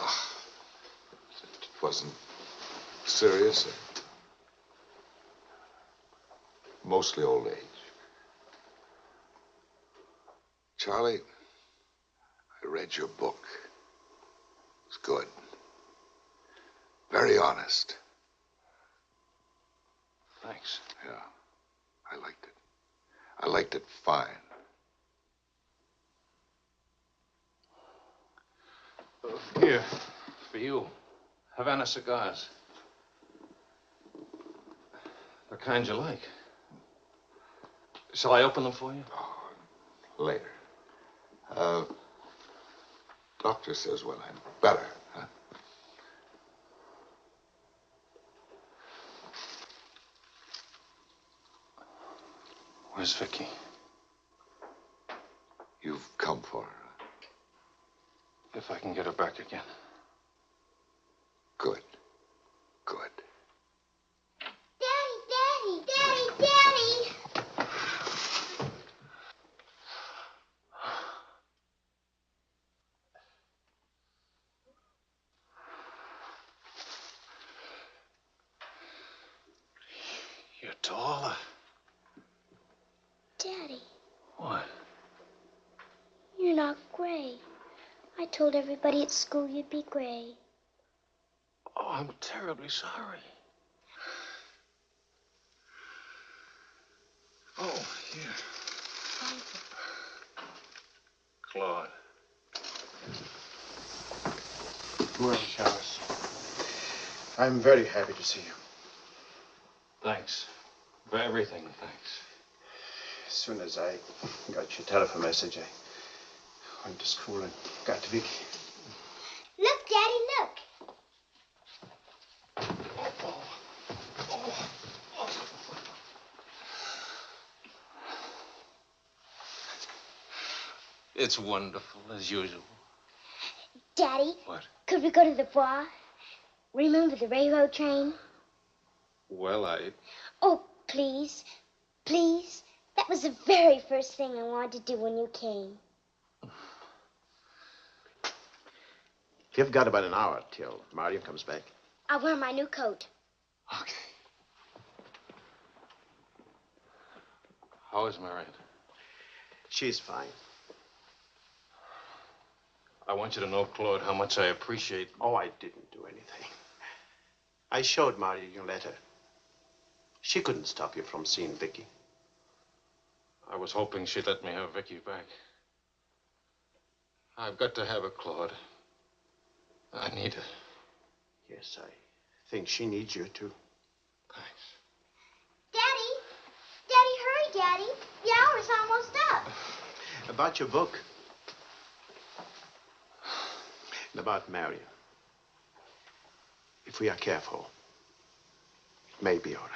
[SPEAKER 7] It wasn't serious. Mostly old age. Charlie, I read your book. It's good. Very honest.
[SPEAKER 14] Thanks.
[SPEAKER 7] Yeah, I liked it. I liked it fine.
[SPEAKER 14] Here, for you. Havana cigars. The kind you like. Shall I open them for you?
[SPEAKER 7] Later. Doctor says when I'm better, huh?
[SPEAKER 14] Where's Vicky?
[SPEAKER 7] You've come for her.
[SPEAKER 14] If I can get her back again.
[SPEAKER 7] Good. Good.
[SPEAKER 16] Daddy, Daddy, Daddy, Daddy!
[SPEAKER 14] You're taller.
[SPEAKER 16] Daddy,
[SPEAKER 14] What?
[SPEAKER 16] you're not gray. I told everybody at school you'd be gray.
[SPEAKER 14] Oh, I'm terribly sorry. Oh, here. Claude.
[SPEAKER 6] Well, Charles, I'm very happy to see you.
[SPEAKER 14] Thanks. For everything, thanks.
[SPEAKER 6] As soon as I got your telephone message, I went to school and got to Vicky.
[SPEAKER 16] Look, Daddy, look.
[SPEAKER 14] It's wonderful, as usual.
[SPEAKER 16] Daddy.
[SPEAKER 14] What?
[SPEAKER 16] Could we go to the Bois? Remember the railroad train?
[SPEAKER 14] Well,
[SPEAKER 16] Oh, please. Please. That was the very first thing I wanted to do when you came.
[SPEAKER 6] You've got about an hour till Marion comes back.
[SPEAKER 16] I'll wear my new coat.
[SPEAKER 14] Okay. How is Marion?
[SPEAKER 6] She's fine.
[SPEAKER 14] I want you to know, Claude, how much I appreciate...
[SPEAKER 6] Oh, I didn't do anything. I showed Marion your letter. She couldn't stop you from seeing Vicky.
[SPEAKER 14] I was hoping she'd let me have Vicky back. I've got to have her, Claude. I need her.
[SPEAKER 6] Yes, I think she needs you, too.
[SPEAKER 14] Thanks.
[SPEAKER 16] Daddy! Daddy, hurry, Daddy. The hour's almost up.
[SPEAKER 6] About your book. And about Marion. If we are careful, it may be all right.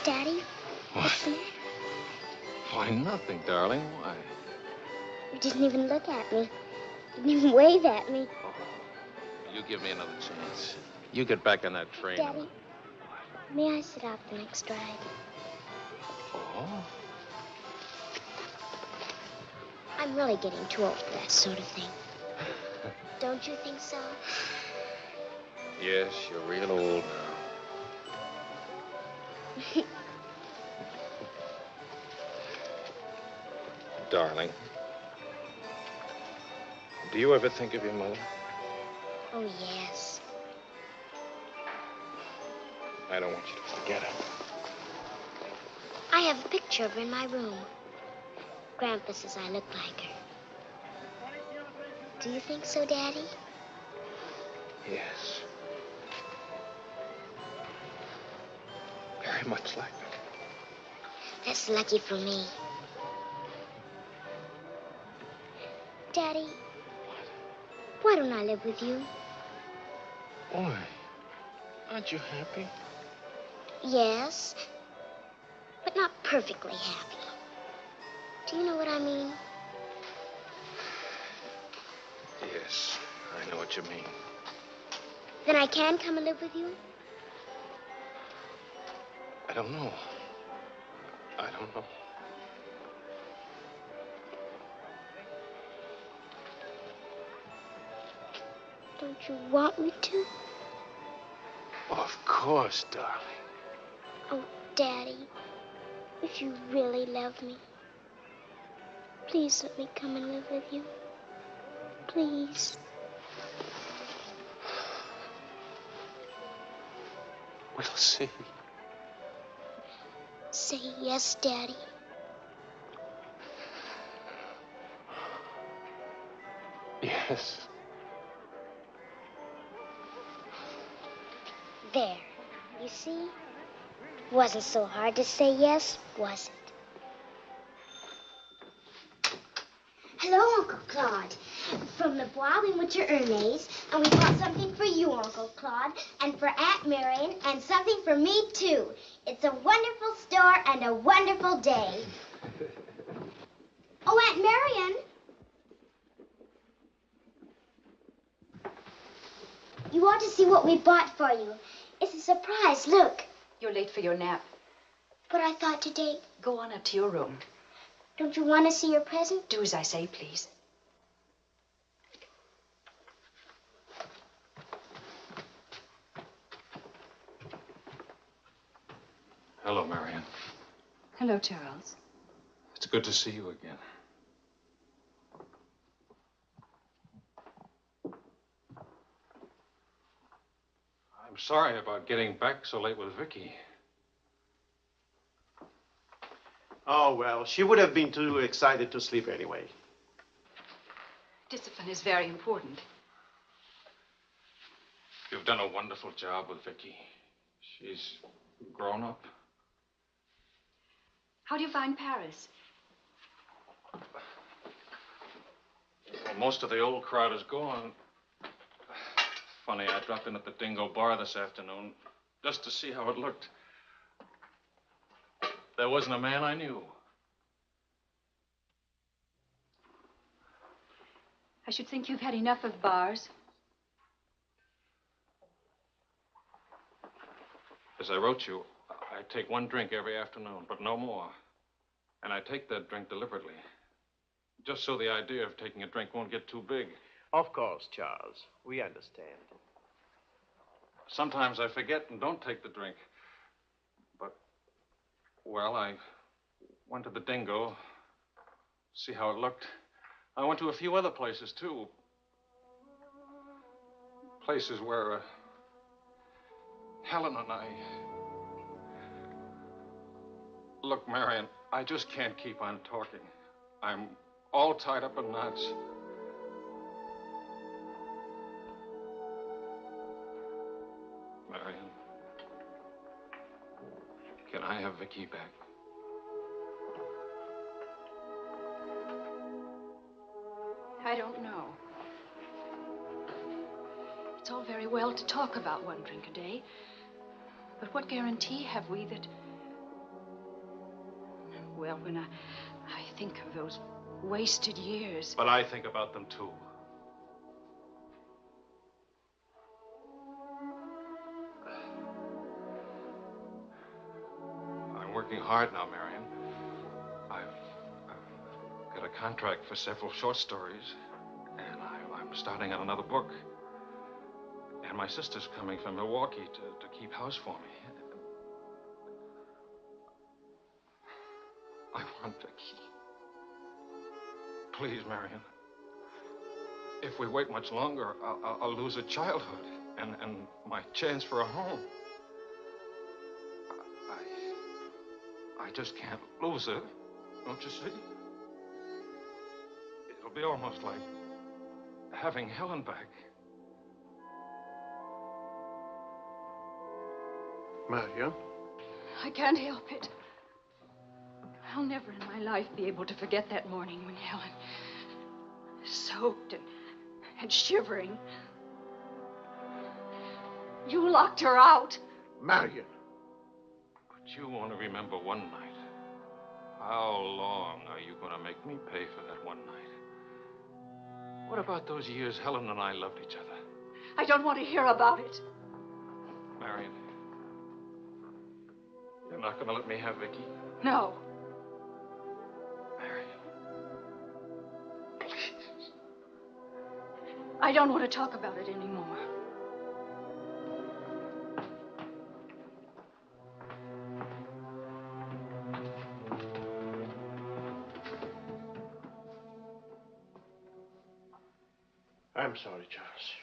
[SPEAKER 16] Daddy? What's the matter?
[SPEAKER 14] Why, nothing, darling. Why?
[SPEAKER 16] You didn't even look at me. Didn't even wave at me.
[SPEAKER 14] You give me another chance. You get back on that train.
[SPEAKER 16] Daddy, may I sit out the next ride?
[SPEAKER 14] Oh?
[SPEAKER 16] I'm really getting too old for that sort of thing. Don't you think so?
[SPEAKER 14] Yes, you're real old now. Darling, do you ever think of your mother?
[SPEAKER 16] Oh, yes.
[SPEAKER 14] I don't want you to forget her.
[SPEAKER 16] I have a picture of her in my room. Grandpa says I look like her. Do you think so, Daddy?
[SPEAKER 14] Yes. Very much like her.
[SPEAKER 16] That's lucky for me. Daddy, why don't I live with you?
[SPEAKER 14] Why? Aren't you happy?
[SPEAKER 16] Yes, but not perfectly happy. Do you know what I mean?
[SPEAKER 14] Yes, I know what you mean.
[SPEAKER 16] Then I can come and live with you?
[SPEAKER 14] I don't know. I don't know.
[SPEAKER 16] Don't you want me to?
[SPEAKER 14] Of course, darling.
[SPEAKER 16] Oh, Daddy, if you really love me, please let me come and live with you. Please.
[SPEAKER 14] We'll see.
[SPEAKER 16] Say yes, Daddy.
[SPEAKER 14] Yes.
[SPEAKER 16] There. You see? Wasn't so hard to say yes, was it? Hello, Uncle Claude. From the Bois, we went to Ernest's, and we bought something for you, Uncle Claude, and for Aunt Marion, and something for me, too. It's a wonderful store and a wonderful day. Oh, Aunt Marion. You ought to see what we bought for you. It's a surprise, look.
[SPEAKER 8] You're late for your nap.
[SPEAKER 16] But I thought today...
[SPEAKER 8] Go on up to your room.
[SPEAKER 16] Don't you want to see your present?
[SPEAKER 8] Do as I say, please.
[SPEAKER 14] Hello, Marion.
[SPEAKER 8] Hello, Charles.
[SPEAKER 14] It's good to see you again. I'm sorry about getting back so late with Vicky.
[SPEAKER 6] Oh, well, she would have been too excited to sleep anyway.
[SPEAKER 8] Discipline is very important.
[SPEAKER 14] You've done a wonderful job with Vicky. She's grown up.
[SPEAKER 8] How do you find Paris?
[SPEAKER 14] Well, most of the old crowd is gone. Funny, I dropped in at the Dingo Bar this afternoon just to see how it looked. There wasn't a man I knew.
[SPEAKER 8] I should think you've had enough of bars.
[SPEAKER 14] As I wrote you, I take one drink every afternoon, but no more. And I take that drink deliberately, just so the idea of taking a drink won't get too big.
[SPEAKER 6] Of course, Charles. We understand.
[SPEAKER 14] Sometimes I forget and don't take the drink. But, well, I went to the Dingo, see how it looked. I went to a few other places, too. Places where Helen and I... Look, Marion, I just can't keep on talking. I'm all tied up in knots. Marion, can I have Vicky back?
[SPEAKER 8] I don't know. It's all very well to talk about one drink a day, but what guarantee have we that... Well, when I think of those wasted years...
[SPEAKER 14] But I think about them, too. I'm working hard now, Marion. I've got a contract for several short stories, and I'm starting on another book. And my sister's coming from Milwaukee to keep house for me. I want Vicky. Please, Marion. If we wait much longer, I'll lose a childhood and my chance for a home. I just can't lose her. Don't you see? It'll be almost like having Helen back.
[SPEAKER 6] Marion?
[SPEAKER 8] I can't help it. I'll never in my life be able to forget that morning when Helen, soaked and shivering, you locked her out.
[SPEAKER 6] Marion.
[SPEAKER 14] But you want to remember one night. How long are you going to make me pay for that one night? What about those years Helen and I loved each other?
[SPEAKER 8] I don't want to hear about it.
[SPEAKER 14] Marion, you're not going to let me have Vicky?
[SPEAKER 8] No. I don't want to talk about it anymore.
[SPEAKER 6] I'm sorry, Charles.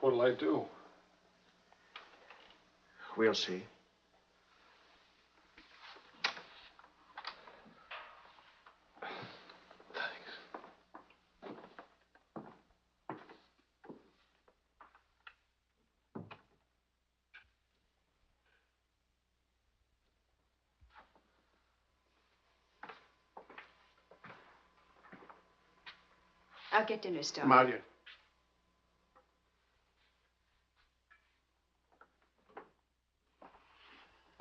[SPEAKER 14] What'll I do?
[SPEAKER 6] We'll see.
[SPEAKER 8] get dinner started.
[SPEAKER 6] Marion.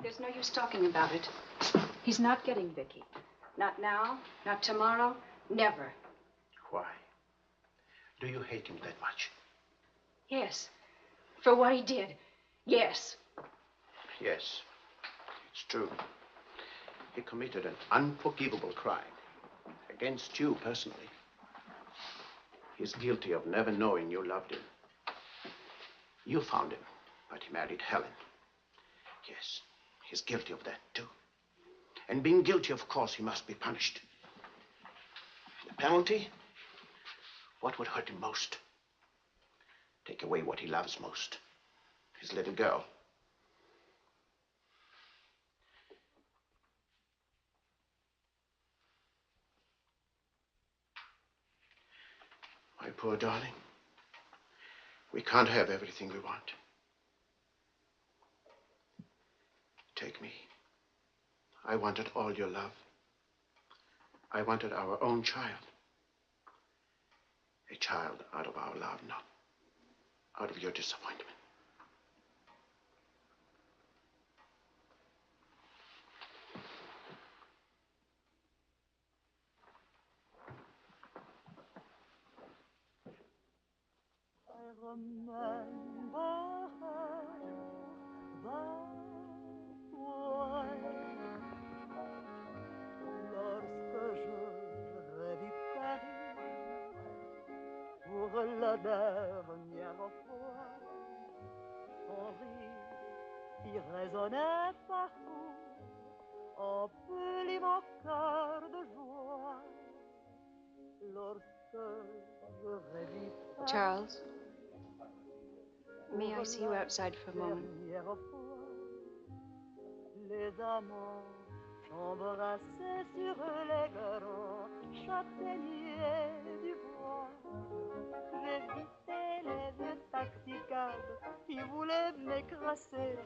[SPEAKER 8] There's no use talking about it. He's not getting Vicky. Not now, not tomorrow, never.
[SPEAKER 6] Why? Do you hate him that much?
[SPEAKER 8] Yes. For what he did. Yes.
[SPEAKER 6] Yes, it's true. He committed an unforgivable crime against you personally. He's guilty of never knowing you loved him. You found him, but he married Helen. Yes, he's guilty of that too. And being guilty, of course, he must be punished. The penalty? What would hurt him most? Take away what he loves most. His little girl. My poor darling. We can't have everything we want. Take me. I wanted all your love. I wanted our own child. A child out of our love, not out of your disappointment.
[SPEAKER 13] I remember that way. Lorsque je revis Paris pour la dernière fois, son rire qui résonnait partout emplit mon cœur de joie. Lorsque je revis Paris,
[SPEAKER 8] Charles, may I see you outside for a moment?
[SPEAKER 13] Les amants s'embrassaient sur les grands châtaigniers du bois. J'évitais les vieux taxicabs qui voulaient m'écraser.